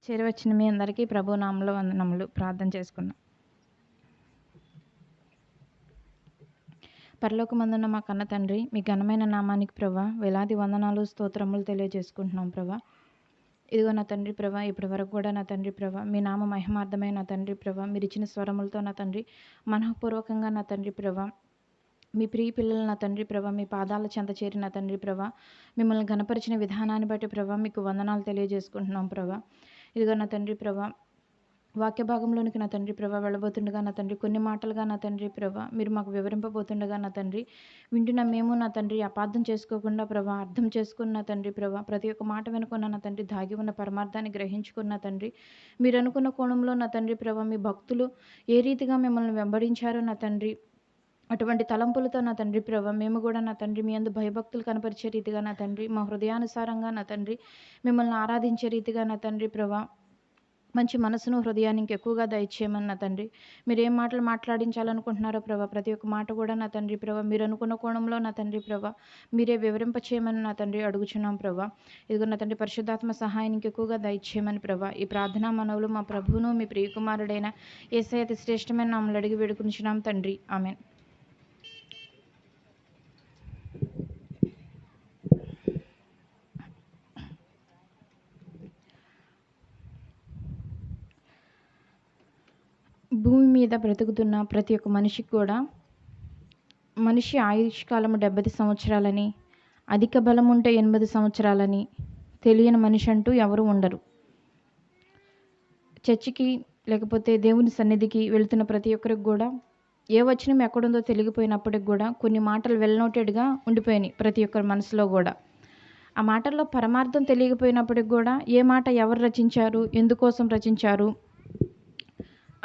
చేరువచ్చిన మీ అందరికీ ప్రభు నామములో వందనములు. ప్రార్థన చేసుకుందాం. పరలోకమందున్న మా కన్న తండ్రి, మీ ఘనమైన నామానికి ప్రభా వేలాది వందనాలు స్తోత్రములు తెలియజేసుకుంటున్నాం ప్రభా. ఇదిగో నా తండ్రి ప్రభా, ఇప్పటి వరకు కూడా నా తండ్రి ప్రభా మీ నామ మహిమార్థమైన నా తండ్రి ప్రభా మీరు ఇచ్చిన స్వరములతో నా తండ్రి మనఃపూర్వకంగా నా తండ్రి ప్రభా మీ ప్రియ పిల్లలు నా తండ్రి ప్రభా మీ పాదాల చెంత చేరి నా తండ్రి ప్రభా మిమ్మల్ని ఘనపరిచిన విధానాన్ని బట్టి ప్రభా మీకు వందనాలు తెలియజేసుకుంటున్నాం ప్రభా. ఇదిగో నా తండ్రి ప్రభా వాక్య భాగంలోనికి నా తండ్రి ప్రభా వెళ్ళబోతుండగా నా తండ్రి కొన్ని మాటలుగా నా తండ్రి ప్రభా మీరు మాకు వివరింపబోతుండగా నా తండ్రి వింటున్న మేము నా తండ్రి అపార్థం చేసుకోకుండా ప్రభా అర్థం చేసుకున్న తండ్రి ప్రభా ప్రతి ఒక్క మాట వినుకున్న నా తండ్రి దాగి ఉన్న పరమార్థాన్ని గ్రహించుకున్న తండ్రి మీరు అనుకున్న కోణంలో నా తండ్రి ప్రభా మీ భక్తులు ఏ రీతిగా మిమ్మల్ని వెంబడించారో నా తండ్రి అటువంటి తలంపులతో నా తండ్రి ప్రభా మేము కూడా నా తండ్రి మీ అందు భయభక్తులు కనపరిచే రీతిగా నా తండ్రి మా హృదయానుసారంగా నా తండ్రి మిమ్మల్ని ఆరాధించే రీతిగా నా తండ్రి ప్రభా మంచి మనసును హృదయానికి ఎక్కువగా దయచేయమని నా తండ్రి మీరు ఏం మాటలు మాట్లాడించాలనుకుంటున్నారో ప్రభా ప్రతి ఒక్క మాట కూడా నా తండ్రి ప్రభా మీరు అనుకున్న కోణంలో నా తండ్రి ప్రభా మీరే వివరింపచేయమని నా తండ్రి అడుగుచున్నాం ప్రభా. ఇదిగో నా తండ్రి పరిశుద్ధాత్మ సహాయానికి ఎక్కువగా దయచేయమని ప్రభా ఈ ప్రార్థనా మనవులు మా ప్రభువును మీ ప్రియకుమారుడైన యేసయ్య అతి శ్రేష్టమైన నామములో అడిగి వేడుకుంటున్నాం తండ్రి, ఆమేన్. భూమి మీద బ్రతుకుతున్న ప్రతి ఒక్క మనిషికి కూడా మనిషి ఆయుష్కాలము 70 సంవత్సరాలని, అధిక బలం ఉంటే 80 సంవత్సరాలని తెలియని మనిషి అంటూ ఎవరు ఉండరు. చర్చికి లేకపోతే దేవుని సన్నిధికి వెళుతున్న ప్రతి ఒక్కరికి కూడా ఏ వచనం ఎక్కడుందో తెలిగిపోయినప్పటికి కూడా కొన్ని మాటలు వెల్నోటెడ్గా ఉండిపోయినాయి ప్రతి ఒక్కరి మనసులో కూడా. ఆ మాటల్లో పరమార్థం తెలియకపోయినప్పటికి కూడా ఏ మాట ఎవరు రచించారు, ఎందుకోసం రచించారు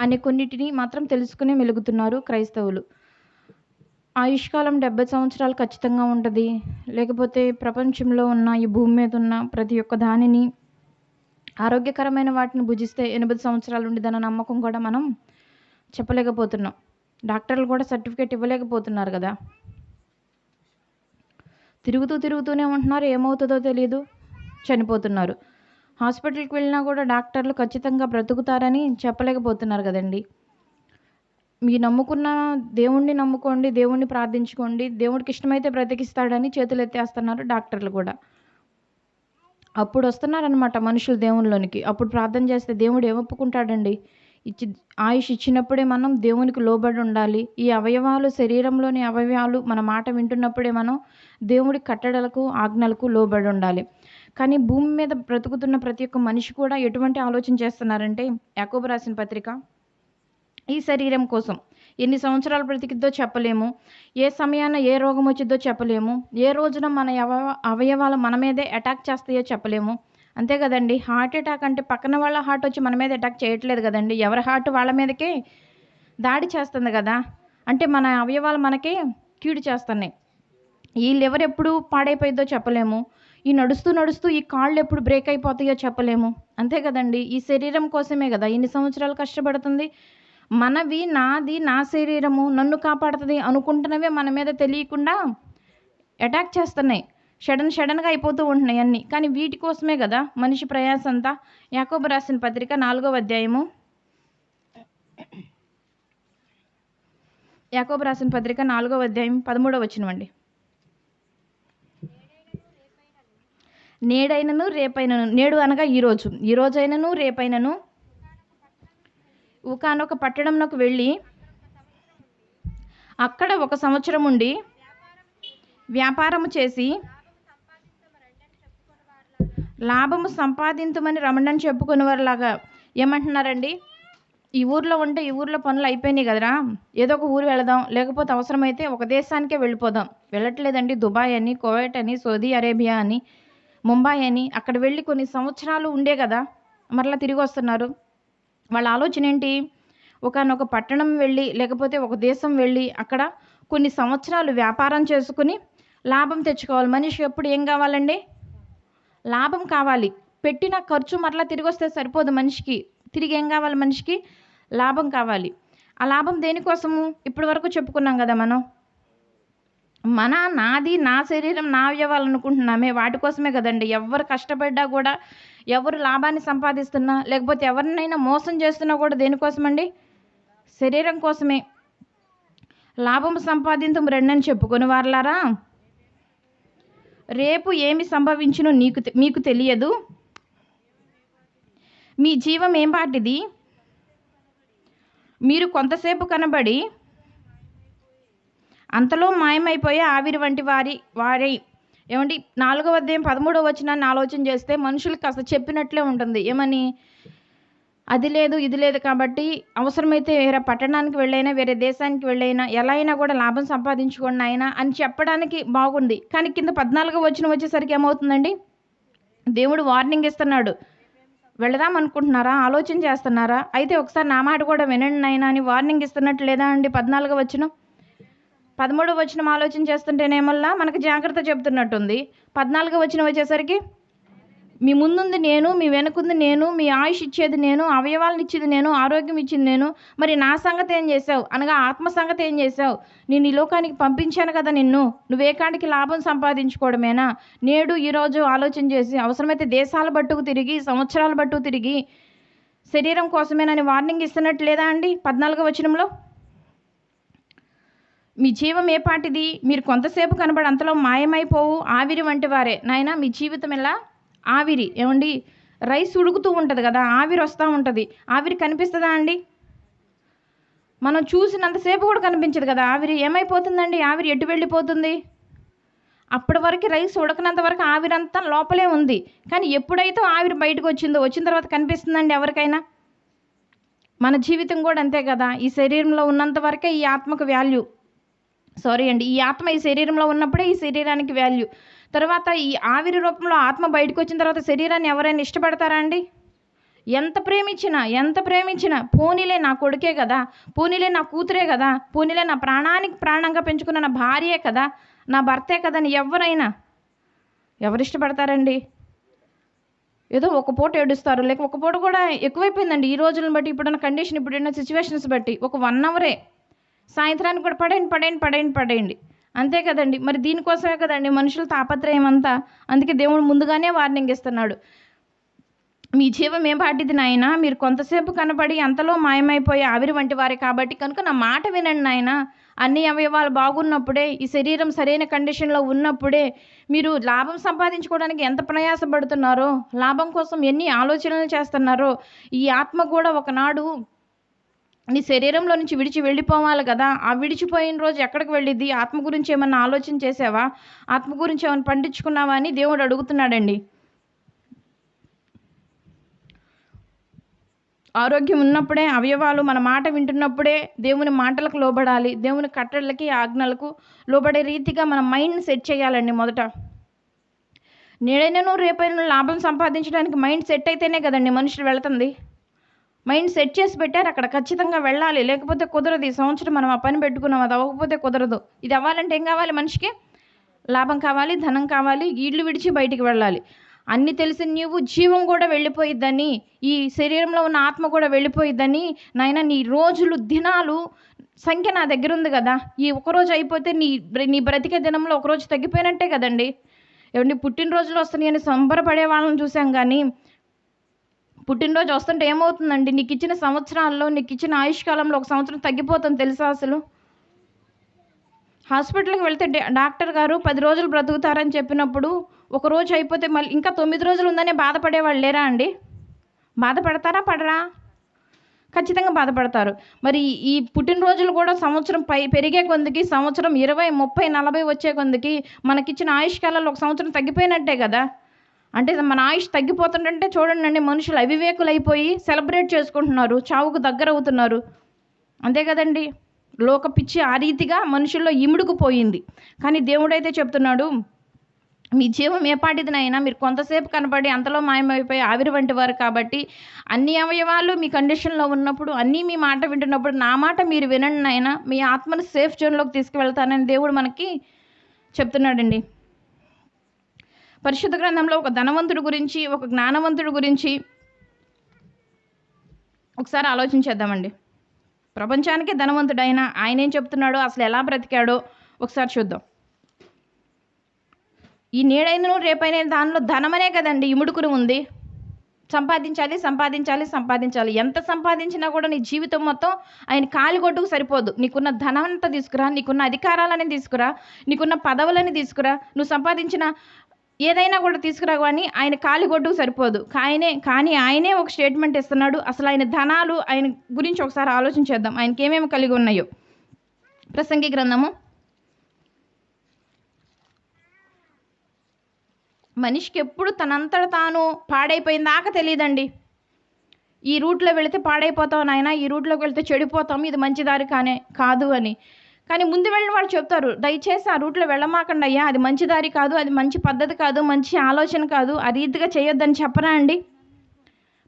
అనే కొన్నిటిని మాత్రం తెలుసుకుని మెలుగుతున్నారు క్రైస్తవులు. ఆయుష్కాలం 70 సంవత్సరాలు ఖచ్చితంగా ఉంటుంది, లేకపోతే ప్రపంచంలో ఉన్న ఈ భూమి మీద ఉన్న ప్రతి ఒక్క దానిని ఆరోగ్యకరమైన వాటిని భుజిస్తే 80 సంవత్సరాలు ఉండేదన్న నమ్మకం కూడా మనం చెప్పలేకపోతున్నాం. డాక్టర్లు కూడా సర్టిఫికేట్ ఇవ్వలేకపోతున్నారు కదా. తిరుగుతూనే ఉంటున్నారు, ఏమవుతుందో తెలియదు, చనిపోతున్నారు. హాస్పిటల్కి వెళ్ళినా కూడా డాక్టర్లు ఖచ్చితంగా బ్రతుకుతారని చెప్పలేకపోతున్నారు కదండి. మీరు నమ్ముకున్న దేవుణ్ణి నమ్ముకోండి, దేవుణ్ణి ప్రార్థించుకోండి, దేవుడికి ఇష్టమైతే బ్రతికిస్తాడని చేతులు ఎత్తేస్తున్నారు డాక్టర్లు కూడా. అప్పుడు వస్తున్నారనమాట మనుషులు దేవునిలోనికి. అప్పుడు ప్రార్థన చేస్తే దేవుడు ఏమొప్పుకుంటాడండి? ఆయుష్ ఇచ్చినప్పుడే మనం దేవునికి లోబడి ఉండాలి. ఈ అవయవాలు, శరీరంలోని అవయవాలు మన మాట వింటున్నప్పుడే మనం దేవుడి కట్టడలకు ఆజ్ఞలకు లోబడి ఉండాలి. కానీ భూమి మీద బ్రతుకుతున్న ప్రతి ఒక్క మనిషి కూడా ఎటువంటి ఆలోచన చేస్తున్నారంటే, యాకోబు రాసిన పత్రిక ఈ శరీరం కోసం ఎన్ని సంవత్సరాలు బ్రతికిద్దో చెప్పలేము, ఏ సమయాన ఏ రోగం వచ్చిద్దో చెప్పలేము, ఏ రోజున మన అవయవాలు మన మీదే అటాక్ చేస్తాయో చెప్పలేము. అంతే కదండి. హార్ట్ అటాక్ అంటే పక్కన వాళ్ళ హార్ట్ వచ్చి మన మీద అటాక్ చేయట్లేదు కదండి, ఎవరి హార్ట్ వాళ్ళ మీదకే దాడి చేస్తుంది కదా. అంటే మన అవయవాలు మనకే కీడు చేస్తున్నాయి. ఈ లివర్ ఎప్పుడు పాడైపోయిద్దో చెప్పలేము, ఈ నడుస్తూ ఈ కాళ్ళు ఎప్పుడు బ్రేక్ అయిపోతాయో చెప్పలేము. అంతే కదండి. ఈ శరీరం కోసమే కదా ఇన్ని సంవత్సరాలు కష్టపడుతుంది. మనవి, నాది, నా శరీరము నన్ను కాపాడుతుంది అనుకుంటున్నవే మన మీద తెలియకుండా అటాక్ చేస్తున్నాయి. సడన్గా అయిపోతూ ఉంటున్నాయి అన్నీ. కానీ వీటి కోసమే కదా మనిషి ప్రయాస అంతా. యాకోబు రాసిన పత్రిక 4వ అధ్యాయము, యాకోబు రాసిన పత్రిక 4వ అధ్యాయం 13వ వచనం అండి. నేడైనను రేపైనను, నేడు అనగా ఈ రోజైనను రేపైనను ఒకానొక పట్టణంలోకి వెళ్ళి అక్కడ 1 సంవత్సరం ఉండి వ్యాపారము చేసి లాభము సంపాదించమని రమణని చెప్పుకునేవారులాగా. ఏమంటున్నారండి? ఈ ఊర్లో ఉంటే ఈ ఊర్లో పనులు అయిపోయినాయి కదరా, ఏదో ఒక ఊరు వెళదాం, లేకపోతే అవసరమైతే ఒక దేశానికే వెళ్ళిపోదాం. వెళ్ళట్లేదండి. దుబాయ్ అని, కువైట్ అని, సౌదీ అరేబియా అని, ముంబై అని అక్కడ వెళ్ళి కొన్ని సంవత్సరాలు ఉండే కదా మరలా తిరిగి వస్తున్నారు. వాళ్ళ ఆలోచన ఏంటి? ఒకానొక పట్టణం వెళ్ళి లేకపోతే ఒక దేశం వెళ్ళి అక్కడ కొన్ని సంవత్సరాలు వ్యాపారం చేసుకుని లాభం తెచ్చుకోవాలి. మనిషి ఎప్పుడు ఏం కావాలండి? లాభం కావాలి. పెట్టిన ఖర్చు మరలా తిరిగి వస్తే సరిపోదు మనిషికి. తిరిగి ఏం కావాలి? మనిషికి లాభం కావాలి. ఆ లాభం దేనికోసము? ఇప్పటి వరకు చెప్పుకున్నాం కదా మనం. నాది, నా శరీరం, నా అవయవాలు అనుకుంటున్నామే, వాటి కోసమే కదండి. ఎవరు కష్టపడ్డా కూడా ఎవరు లాభాన్ని సంపాదిస్తున్నా లేకపోతే ఎవరినైనా మోసం చేస్తున్నా కూడా దేనికోసమండి? శరీరం కోసమే. లాభం సంపాదించము రెండని చెప్పుకొని వారలారా, రేపు ఏమి సంభవించునో మీకు తెలియదు. మీ జీవం ఏం పాటిది? మీరు కొంతసేపు కనబడి అంతలో మాయమైపోయే ఆవిరి వంటి వారి ఏమండి 4వ అధ్యాయం 13వ వచనాన్ని ఆలోచన చేస్తే మనుషులకు కాస్త చెప్పినట్లే ఉంటుంది. ఏమని? అది లేదు ఇది లేదు కాబట్టి అవసరమైతే వేరే పట్టణానికి వెళ్ళైనా వేరే దేశానికి వెళ్ళైనా ఎలా అయినా కూడా లాభం సంపాదించుకోండి అయినా అని చెప్పడానికి బాగుంది. కానీ కింద 14వ వచనం వచ్చేసరికి ఏమవుతుందండి? దేవుడు వార్నింగ్ ఇస్తున్నాడు. వెళదాం అనుకుంటున్నారా? ఆలోచన చేస్తున్నారా? అయితే ఒకసారి నా మాట కూడా వినండి నాయనా అని వార్నింగ్ ఇస్తున్నట్టు లేదా అండి 14వ వచనం? 13వ వచనం ఆలోచన చేస్తుంటేనేమల్లా మనకు జాగ్రత్త చెప్తున్నట్టుంది. 14వ వచనం వచ్చేసరికి మీ ముందుంది నేను, మీ వెనుకుంది నేను, మీ ఆయుష్ ఇచ్చేది నేను, అవయవాలను ఇచ్చేది నేను, ఆరోగ్యం ఇచ్చింది నేను. మరి నా సంగతి ఏం చేసావు? అనగా ఆత్మ సంగతి ఏం చేసావు? నేను ఈ లోకానికి పంపించాను కదా నిన్ను. నువ్వేకాడికి లాభం సంపాదించుకోవడమేనా? నేడు ఈరోజు ఆలోచన చేసి అవసరమైతే దేశాల బట్టుకు తిరిగి సంవత్సరాల బట్టుకు తిరిగి శరీరం కోసమేనని వార్నింగ్ ఇస్తున్నట్టు లేదా అండి 14వ వచనంలో? మీ జీవం ఏ పాటిది? మీరు కొంతసేపు కనబడి అంతలో మాయమైపోవు ఆవిరి వంటి వారే. నాయన మీ జీవితం ఎలా? ఆవిరి. ఏమండి? రైస్ ఉడుకుతూ ఉంటుంది కదా, ఆవిరి వస్తూ ఉంటుంది. ఆవిరి కనిపిస్తుందా అండి? మనం చూసినంతసేపు కూడా కనిపించదు కదా. ఆవిరి ఏమైపోతుందండి? ఆవిరి ఎటు వెళ్ళిపోతుంది? అప్పటి వరకు రైస్ ఉడకనంత వరకు ఆవిరంతా లోపలే ఉంది. కానీ ఎప్పుడైతే ఆవిరి బయటకు వచ్చిన తర్వాత కనిపిస్తుందండి ఎవరికైనా? మన జీవితం కూడా అంతే కదా. ఈ శరీరంలో ఉన్నంత వరకే ఈ ఆత్మకు వాల్యూ. ఈ ఆత్మ ఈ శరీరంలో ఉన్నప్పుడే ఈ శరీరానికి వాల్యూ. తర్వాత ఈ ఆవిరి రూపంలో ఆత్మ బయటకు వచ్చిన తర్వాత శరీరాన్ని ఎవరైనా ఇష్టపడతారా అండి? ఎంత ప్రేమించినా పోనీలే నా కొడుకే కదా, పోనీలే నా కూతురే కదా, పోనీలే నా ప్రాణానికి ప్రాణంగా పెంచుకున్న నా భార్యే కదా, నా భర్తే కదా అని ఎవరు ఇష్టపడతారండి? ఏదో ఒక పూట ఏడుస్తారు, లేక ఒక పూట కూడా ఎక్కువైపోయిందండి ఈ రోజులను బట్టి, ఇప్పుడున్న కండిషన్, ఇప్పుడున్న సిచ్యువేషన్స్ బట్టి. ఒక 1 అవరే సాయంత్రానికి కూడా పడేయండి అంతే కదండి. మరి దీనికోసమే కదండి మనుషుల తాపత్రయం అంతా. అందుకే దేవుడు ముందుగానే వార్నింగ్ ఇస్తున్నాడు. మీ జీవం ఏం పాటిది నాయన? మీరు కొంతసేపు కనబడి అంతలో మాయమైపోయే ఆవిరి వంటి వారే కాబట్టి కనుక నా మాట వినండి నాయన. అన్ని అవయవాలు బాగున్నప్పుడే, ఈ శరీరం సరైన కండిషన్లో ఉన్నప్పుడే మీరు లాభం సంపాదించుకోవడానికి ఎంత ప్రయాసపడుతున్నారో, లాభం కోసం ఎన్ని ఆలోచనలు చేస్తున్నారో, ఈ ఆత్మ కూడా ఒకనాడు నీ శరీరంలో నుంచి వెళ్ళిపోవాలి కదా. ఆ విడిచిపోయిన రోజు ఎక్కడికి వెళ్ళిద్ది? ఆత్మ గురించి ఏమన్నా ఆలోచన చేసావా? ఆత్మ గురించి ఏమైనా పండించుకున్నావా అని దేవుడు అడుగుతున్నాడండి. ఆరోగ్యం ఉన్నప్పుడే, అవయవాలు మన మాట వింటున్నప్పుడే దేవుని మాటలకు లోబడాలి. దేవుని కట్టడలకి ఆజ్ఞలకు లోబడే రీతిగా మన మైండ్ సెట్ చేయాలండి. మొదట నేడైనా రేపైనా లాభం సంపాదించడానికి మైండ్ సెట్ అయితేనే కదండి మనుషులు వెళుతుంది. మైండ్ సెట్ చేసి పెట్టారు, అక్కడ ఖచ్చితంగా వెళ్ళాలి, లేకపోతే కుదరదు. ఈ సంవత్సరం మనం ఆ పని పెట్టుకున్నాం, అది అవ్వకపోతే కుదరదు. ఇది అవ్వాలంటే ఏం కావాలి? మనిషికి లాభం కావాలి, ధనం కావాలి, ఇళ్ళు విడిచి బయటికి వెళ్ళాలి. అన్నీ తెలిసి నీవు జీవం కూడా వెళ్ళిపోయిద్దని, ఈ శరీరంలో ఉన్న ఆత్మ కూడా వెళ్ళిపోయిద్దని నాయన, నీ రోజులు దినాలు సంఖ్య నా దగ్గర ఉంది కదా. ఈ ఒకరోజు అయిపోతే నీ బ్రతికే దినంలో ఒకరోజు తగ్గిపోయినట్టే కదండి. ఏమండి? పుట్టినరోజులు వస్తున్నాయని సంబరపడే వాళ్ళని చూసాం, కానీ పుట్టినరోజు వస్తుంటే ఏమవుతుందండి? నీకు ఇచ్చిన సంవత్సరాల్లో, నీకు ఇచ్చిన ఆయుష్కాలంలో 1 సంవత్సరం తగ్గిపోతుంది తెలుసా అసలు? హాస్పిటల్కి వెళ్తే డాక్టర్ గారు 10 రోజులు బ్రతుకుతారని చెప్పినప్పుడు ఒక రోజు అయిపోతే మళ్ళీ ఇంకా 9 రోజులు ఉందనే బాధపడేవాళ్ళు లేరా అండి? బాధపడతారా? పడరా? ఖచ్చితంగా బాధపడతారు. మరి ఈ పుట్టినరోజులు కూడా సంవత్సరం పెరిగే కొందికి, సంవత్సరం 20, 30, 40 వచ్చే కొందికి మనకిచ్చిన ఆయుష్కాలంలో 1 సంవత్సరం తగ్గిపోయినట్టే కదా. అంటే మన ఆయుష్ తగ్గిపోతుందంటే చూడండి, మనుషులు అవివేకులైపోయి సెలబ్రేట్ చేసుకుంటున్నారు, చావుకు దగ్గర అవుతున్నారు. అంతే కదండి. లోక పిచ్చి ఆ రీతిగా మనుషుల్లో ఇముడుకుపోయింది. కానీ దేవుడైతే చెప్తున్నాడు, మీ జీవం ఏ పాటిది నాయనా? మీరు కొంతసేపు కనబడి అంతలో మాయమైపోయి ఆవిరి వంటి వారు కాబట్టి అన్ని అవయవాలు మీ కండిషన్లో ఉన్నప్పుడు, అన్నీ మీ మాట వింటున్నప్పుడు నా మాట మీరు వినండి నాయనా, మీ ఆత్మను సేఫ్ జోన్లోకి తీసుకువెళ్తానని దేవుడు మనకి చెప్తున్నాడండి. పరిశుద్ధ గ్రంథంలో ఒక ధనవంతుడి గురించి, ఒక జ్ఞానవంతుడి గురించి ఒకసారి ఆలోచించేద్దామండి. ప్రపంచానికే ధనవంతుడైన ఆయన ఏం చెప్తున్నాడో, అసలు ఎలా బ్రతికాడో ఒకసారి చూద్దాం. ఈ నేడైనను రేపైన దానిలో ధనమనే కదండి ఇముడుకుని ఉంది. సంపాదించాలి సంపాదించాలి సంపాదించాలి. ఎంత సంపాదించినా కూడా నీ జీవితం మొత్తం ఆయన కాలిగొట్టుకు సరిపోదు. నీకున్న ధనం అంతా తీసుకురా, నీకున్న అధికారాలని తీసుకురా, నీకున్న పదవులని తీసుకురా, నువ్వు సంపాదించిన ఏదైనా కూడా తీసుకురా, కానీ ఆయన కాలిగొట్టుకు సరిపోదు. కానీ ఆయనే ఒక స్టేట్మెంట్ ఇస్తున్నాడు. అసలు ఆయన ధనాలు ఆయన గురించి ఒకసారి ఆలోచించేద్దాం. ఆయనకి ఏమేమి కలిగి ఉన్నాయో. ప్రసంగి గ్రంథము, మనిషికి ఎప్పుడు తనంతట తాను పాడైపోయిన దాకా తెలియదండి. ఈ రూట్లో వెళితే పాడైపోతాం నాయన, ఈ రూట్లోకి వెళితే చెడిపోతాం, ఇది మంచి దారి కాదు అని. కానీ ముందు వెళ్ళిన వాళ్ళు చెప్తారు, దయచేసి ఆ రూట్లో వెళ్ళమాకండి అయ్యా, అది మంచి దారి కాదు, అది మంచి పద్ధతి కాదు, మంచి ఆలోచన కాదు, ఆ రీతిగా చేయొద్దని చెప్పరా అండి?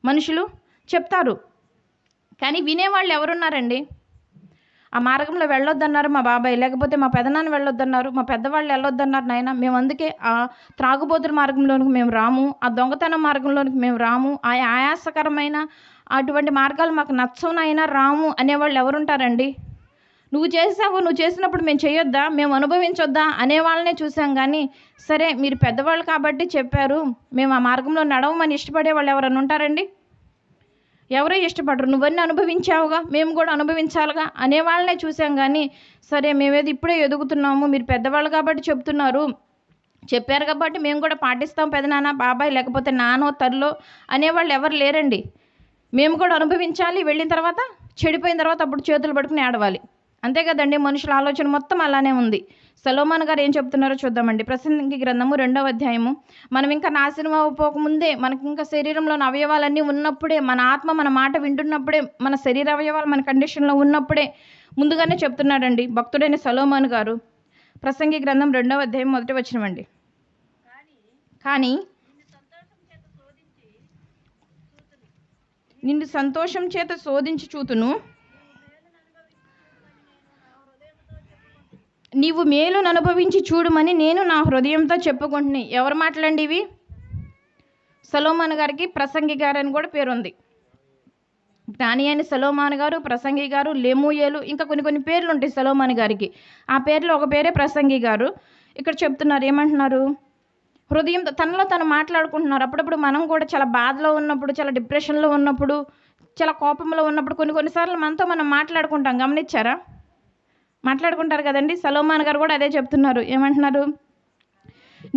మనుషులు చెప్తారు. కానీ వినేవాళ్ళు ఎవరున్నారండి? ఆ మార్గంలో వెళ్ళొద్దన్నారు మా బాబాయ్, లేకపోతే మా పెదనాన్న వెళ్ళొద్దన్నారు, మా పెద్దవాళ్ళు వెళ్ళొద్దన్నారు నాయన, మేము అందుకే ఆ త్రాగుబోతుల మార్గంలోనికి మేము రాము, ఆ దొంగతనం మార్గంలోనికి మేము రాము, ఆ ఆయాసకరమైన అటువంటి మార్గాలు మాకు నచ్చవు నాయన, రాము అనేవాళ్ళు ఎవరుంటారండి? నువ్వు చేసావు, నువ్వు చేసినప్పుడు మేము చేయొద్దా, మేము అనుభవించొద్దా అనేవాళ్ళనే చూసాం. కానీ సరే మీరు పెద్దవాళ్ళు కాబట్టి చెప్పారు, మేము ఆ మార్గంలో నడవమని ఇష్టపడే వాళ్ళు ఎవరన్నా ఉంటారండి? ఎవరో ఇష్టపడరు. నువ్వన్నీ అనుభవించావుగా, మేము కూడా అనుభవించాలిగా అనేవాళ్ళనే చూసాం. కానీ సరే మేమేది ఇప్పుడే ఎదుగుతున్నాము, మీరు పెద్దవాళ్ళు కాబట్టి చెప్తున్నారు, చెప్పారు కాబట్టి మేము కూడా పాటిస్తాం పెదనాన్న, బాబాయ్, లేకపోతే నానో తల్లో అనేవాళ్ళు ఎవరు లేరండి. మేము కూడా అనుభవించాలి, వెళ్ళిన తర్వాత చెడిపోయిన తర్వాత అప్పుడు చేతులు పట్టుకుని ఏడవాలి. అంతే కదండి, మనుషుల ఆలోచన మొత్తం అలానే ఉంది. సొలొమోను గారు ఏం చెప్తున్నారో చూద్దామండి. ప్రసంగి గ్రంథము 2వ అధ్యాయము. మనం ఇంకా నాశనం అవ్వకపోకముందే, మనకి ఇంకా శరీరంలోని అవయవాలన్నీ ఉన్నప్పుడే, మన ఆత్మ మన మాట వింటున్నప్పుడే, మన శరీర అవయవాలు మన కండిషన్లో ఉన్నప్పుడే ముందుగానే చెప్తున్నాడండి భక్తుడైన సొలొమోను గారు. ప్రసంగి గ్రంథం 2వ అధ్యాయం 1వ వచనం అండి. కానీ నిన్ను సంతోషం చేత శోధించి చూతును, నీవు మేలును అనుభవించి చూడమని నేను నా హృదయంతో చెప్పుకుంటున్నాను. ఎవరు మాటలండి ఇవి? సొలొమోను గారికి ప్రసంగి గారు అని కూడా పేరుంది. జ్ఞాని అయిన సొలొమోను గారు, ప్రసంగి గారు, లెమూయేలు, ఇంకా కొన్ని పేర్లు ఉంటాయి సొలొమోను గారికి. ఆ పేర్లో ఒక పేరే ప్రసంగి గారు. ఇక్కడ చెప్తున్నారు, ఏమంటున్నారు? హృదయంతో తనలో తను మాట్లాడుకుంటున్నారు. అప్పుడప్పుడు మనం కూడా చాలా బాధలో ఉన్నప్పుడు, చాలా డిప్రెషన్లో ఉన్నప్పుడు, చాలా కోపంలో ఉన్నప్పుడు కొన్నిసార్లు మనతో మనం మాట్లాడుకుంటాం. గమనించారా? మాట్లాడుకుంటారు కదండి. సొలొమోను గారు కూడా అదే చెప్తున్నారు. ఏమంటున్నారు?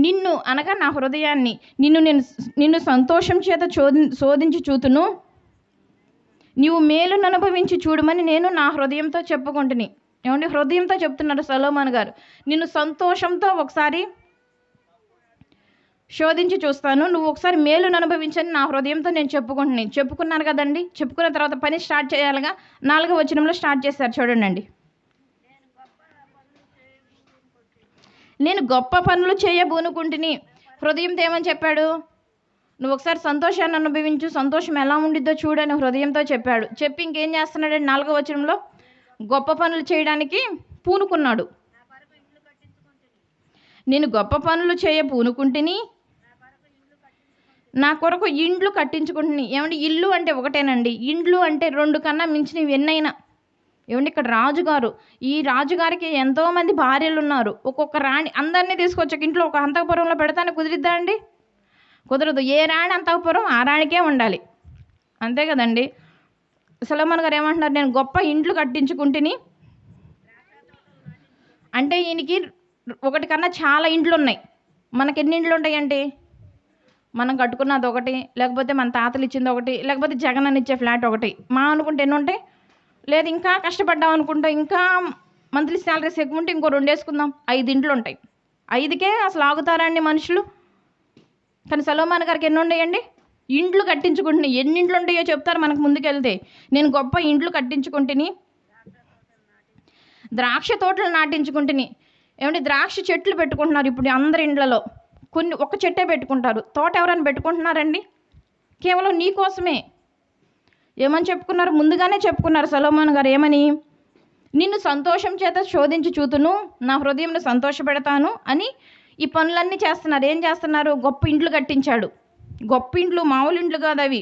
నిన్ను అనగా నా హృదయాన్ని, నిన్ను సంతోషం చేత శోధించి చూతును, నీవు మేలును అనుభవించి చూడమని నేను నా హృదయంతో చెప్పుకుంటుని. ఏమండి, హృదయంతో చెప్తున్నారు సొలొమోను గారు. నిన్ను సంతోషంతో ఒకసారి శోధించి చూస్తాను, నువ్వు ఒకసారి మేలును అనుభవించని నా హృదయంతో నేను చెప్పుకున్నాను కదండి. చెప్పుకున్న తర్వాత పని స్టార్ట్ చేయాలిగా. 4వ వచనంలో స్టార్ట్ చేశారు చూడండి. నేను గొప్ప పనులు చేయబూనుకుంటుని. హృదయంతో ఏమని చెప్పాడు? నువ్వు ఒకసారి సంతోషాన్ని అనుభవించు, సంతోషం ఎలా ఉండిద్దో చూడని హృదయంతో చెప్పాడు. చెప్పి ఇంకేం చేస్తున్నాడండి? 4వ వచనంలో గొప్ప పనులు చేయడానికి పూనుకున్నాడు. నేను గొప్ప పనులు పూనుకుంటుని, నా కొరకు ఇండ్లు కట్టించుకుంటుని. ఏమండి, ఇల్లు అంటే ఒకటేనండి, ఇండ్లు అంటే 2 కన్నా మించినవి ఎన్నైనా. ఏమండి, ఇక్కడ రాజుగారు, ఈ రాజుగారికి ఎంతోమంది భార్యలు ఉన్నారు. ఒక్కొక్క రాణి అందరినీ తీసుకొచ్చి ఇంట్లో ఒక అంతఃపురంలో పెడతానే కుదిరిద్దా అండి? కుదరదు. ఏ రాణి అంతఃపురం ఆ రాణికే ఉండాలి. అంతే కదండి. సొలొమోను గారు ఏమంటున్నారు? నేను గొప్ప ఇండ్లు కట్టించుకుంటుని అంటే ఈయనకి 1 కన్నా చాలా ఇండ్లు ఉన్నాయి. మనకి ఎన్ని ఇండ్లు ఉంటాయండి? మనం కట్టుకున్నది ఒకటి, లేకపోతే మన తాతలు ఇచ్చింది ఒకటి, లేకపోతే జగన్ అని ఇచ్చే ఫ్లాట్ ఒకటి. మా అనుకుంటే ఎన్ని ఉంటాయి? లేదు ఇంకా కష్టపడ్డాం అనుకుంటాం, ఇంకా మంత్లీ శాలరీస్ ఎక్కువ ఉంటే ఇంకో 2 వేసుకుందాం, 5 ఇండ్లు ఉంటాయి. 5కే అసలు ఆగుతారండి మనుషులు? కానీ సొలొమోను గారికి ఎన్ని ఉన్నాయండి? ఇండ్లు కట్టించుకుంటున్నాయి. ఎన్ని ఇండ్లు ఉంటాయో చెప్తారు మనకు ముందుకెళ్తే. నేను గొప్ప ఇండ్లు కట్టించుకుంటుని, ద్రాక్ష తోటలు నాటించుకుంటుని. ఏమంటే ద్రాక్ష చెట్లు పెట్టుకుంటున్నారు ఇప్పుడు అందరి ఇండ్లలో. ఒక చెట్టే పెట్టుకుంటారు. తోట ఎవరైనా పెట్టుకుంటున్నారండి? కేవలం నీ కోసమే. ఏమని చెప్పుకున్నారు? ముందుగానే చెప్పుకున్నారు సొలొమోను గారు. ఏమని? నిన్ను సంతోషం చేత శోధించి చూతును, నా హృదయంను సంతోషపెడతాను అని ఈ పనులన్నీ చేస్తున్నారు. ఏం చేస్తున్నారు? గొప్ప ఇండ్లు కట్టించాడు. గొప్ప ఇండ్లు, మామూలు ఇండ్లు కాదు అవి.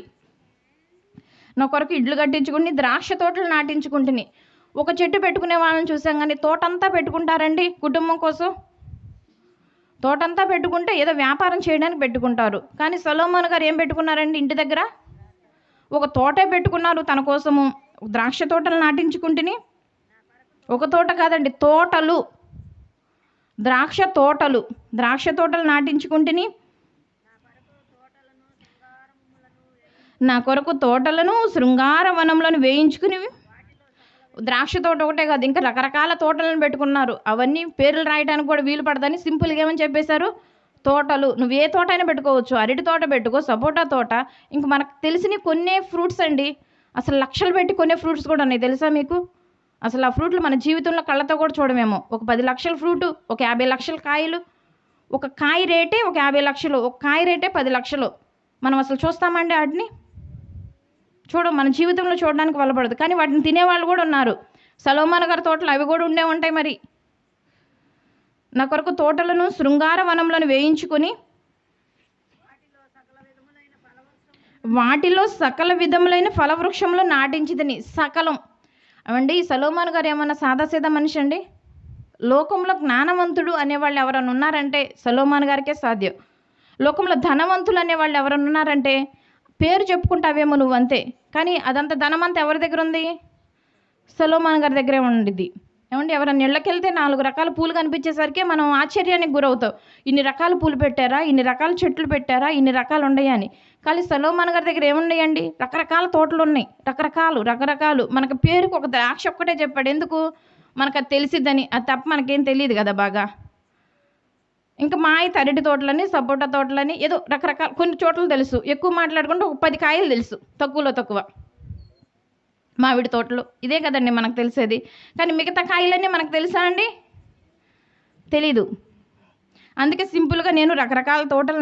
నా కొరకు ఇండ్లు కట్టించుకుని ద్రాక్ష తోటలు నాటించుకుంటుని. ఒక చెట్టు పెట్టుకునే వాళ్ళని చూసాం, కానీ తోటంతా పెట్టుకుంటారండి కుటుంబం కోసం. తోటంతా పెట్టుకుంటే ఏదో వ్యాపారం చేయడానికి పెట్టుకుంటారు. కానీ సొలొమోను గారు ఏం పెట్టుకున్నారండి ఇంటి దగ్గర? ఒక తోటే పెట్టుకున్నారు తన కోసము. ద్రాక్ష తోటలు నాటించుకుంటుని, ఒక తోట కాదండి, తోటలు, ద్రాక్ష తోటలు నాటించుకుంటుని, నా కొరకు తోటలను శృంగార వనంలోను వేయించుకుని, ద్రాక్ష తోట ఒకటే కాదు ఇంకా రకరకాల తోటలను పెట్టుకున్నారు. అవన్నీ పేర్లు రాయడానికి కూడా వీలు పడదని సింపుల్గా ఏమని చెప్పేశారు? తోటలు. నువ్వు ఏ తోట అయినా పెట్టుకోవచ్చు, అరటి తోట పెట్టుకో, సపోటా తోట, ఇంక మనకు తెలిసిన కొన్నే ఫ్రూట్స్ అండి. అసలు లక్షలు పెట్టి కొనే ఫ్రూట్స్ కూడా ఉన్నాయి తెలుసా మీకు? అసలు ఆ ఫ్రూట్లు మన జీవితంలో కళ్ళతో కూడా చూడమేమో. ఒక 10 లక్షల ఫ్రూటు, ఒక 50 లక్షల కాయలు, ఒక కాయ రేటే ఒక 50 లక్షలు, ఒక కాయ రేటే 10 లక్షలు. మనం అసలు చూస్తామండి వాటిని? మన జీవితంలో చూడడానికి వల్లపడదు. కానీ వాటిని తినేవాళ్ళు కూడా ఉన్నారు. సొలొమోను గారి తోటలు అవి కూడా ఉండే ఉంటాయి. మరి నా కొరకు తోటలను శృంగార వనంలోను వేయించుకొని, వాటిలో సకల విధములైన ఫలవృక్షములు నాటించిదని. సకలం అవండి. సొలొమోను గారు ఏమన్నా సాదాసీదా మనిషి అండి? లోకంలో జ్ఞానవంతుడు అనేవాళ్ళు ఎవరైనా ఉన్నారంటే సొలొమోను గారికే సాధ్యం. లోకంలో ధనవంతులు అనేవాళ్ళు ఎవరైనా ఉన్నారంటే పేరు చెప్పుకుంటావేమో నువ్వు అంతే, కానీ అదంతా ధనమంతా ఎవరి దగ్గర ఉంది? సొలొమోను గారి దగ్గరే ఉండిద్ది. ఏమండి, ఎవరైనా ఇళ్ళకెళ్తే 4 రకాల పూలు కనిపించేసరికి మనం ఆశ్చర్యానికి గురవుతాం. ఇన్ని రకాల పూలు పెట్టారా, ఇన్ని రకాల చెట్లు పెట్టారా, ఇన్ని రకాలు ఉన్నాయా అని. కానీ సొలొమోను గారి దగ్గర ఏమున్నాయండి? రకరకాల తోటలు ఉన్నాయి. రకరకాలు. మనకు పేరుకు ఒక ద్రాక్ష ఒక్కటే చెప్పాడు. ఎందుకు? మనకు అది తెలిసిద్దని. అది తప్ప మనకేం తెలియదు కదా బాగా. ఇంకా అరటి తోటలని, సపోటా తోటలని, ఏదో రకరకాల కొన్ని చోట్ల తెలుసు. ఎక్కువ మాట్లాడుకుంటే ఒక 10 కాయలు తెలుసు, తక్కువ. మామిడి తోటలు ఇదే కదండి మనకు తెలిసేది. కానీ మిగతా కాయలన్నీ మనకు తెలుసా అండి? తెలీదు. అందుకే సింపుల్గా నేను రకరకాల తోటలు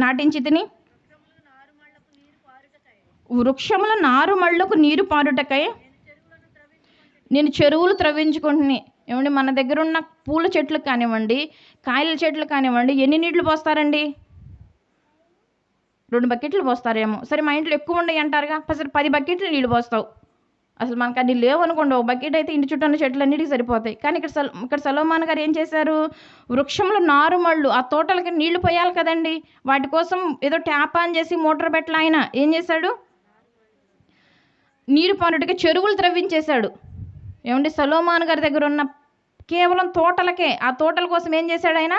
నాటించి తిని, వృక్షముల నారుమళ్లకు నీరు పారుటకై నేను చెరువులు త్రవ్వించుకుంటుని. ఏమండి, మన దగ్గర ఉన్న పూల చెట్లు కానివ్వండి, కాయల చెట్లు కానివ్వండి, ఎన్ని నీళ్లు పోస్తారండి? 2 బకెట్లు పోస్తారేమో. సరే మా ఇంట్లో ఎక్కువ ఉండయి అంటారుగా, సరే 10 బకెట్లు నీళ్ళు పోస్తావు. అసలు మనకు అన్ని లేవనుకోండి, ఒక బకెట్ అయితే ఇంటి చుట్టూ ఉన్న చెట్లన్నిటికీ సరిపోతాయి. కానీ ఇక్కడ సొలొమోను గారు ఏం చేశారు? వృక్షంలో నారుమళ్ళు, ఆ తోటలకి నీళ్లు పోయాలి కదండి. వాటి కోసం ఏదో ట్యాప్ ఆన్ చేసి మోటార్ పెట్టల ఆయన ఏం చేశాడు? నీరు పారుటకి చెరువులు త్రవ్వించేశాడు. ఏమండి, సొలొమోను గారి దగ్గర ఉన్న కేవలం తోటలకే, ఆ తోటల కోసం ఏం చేశాడు ఆయన?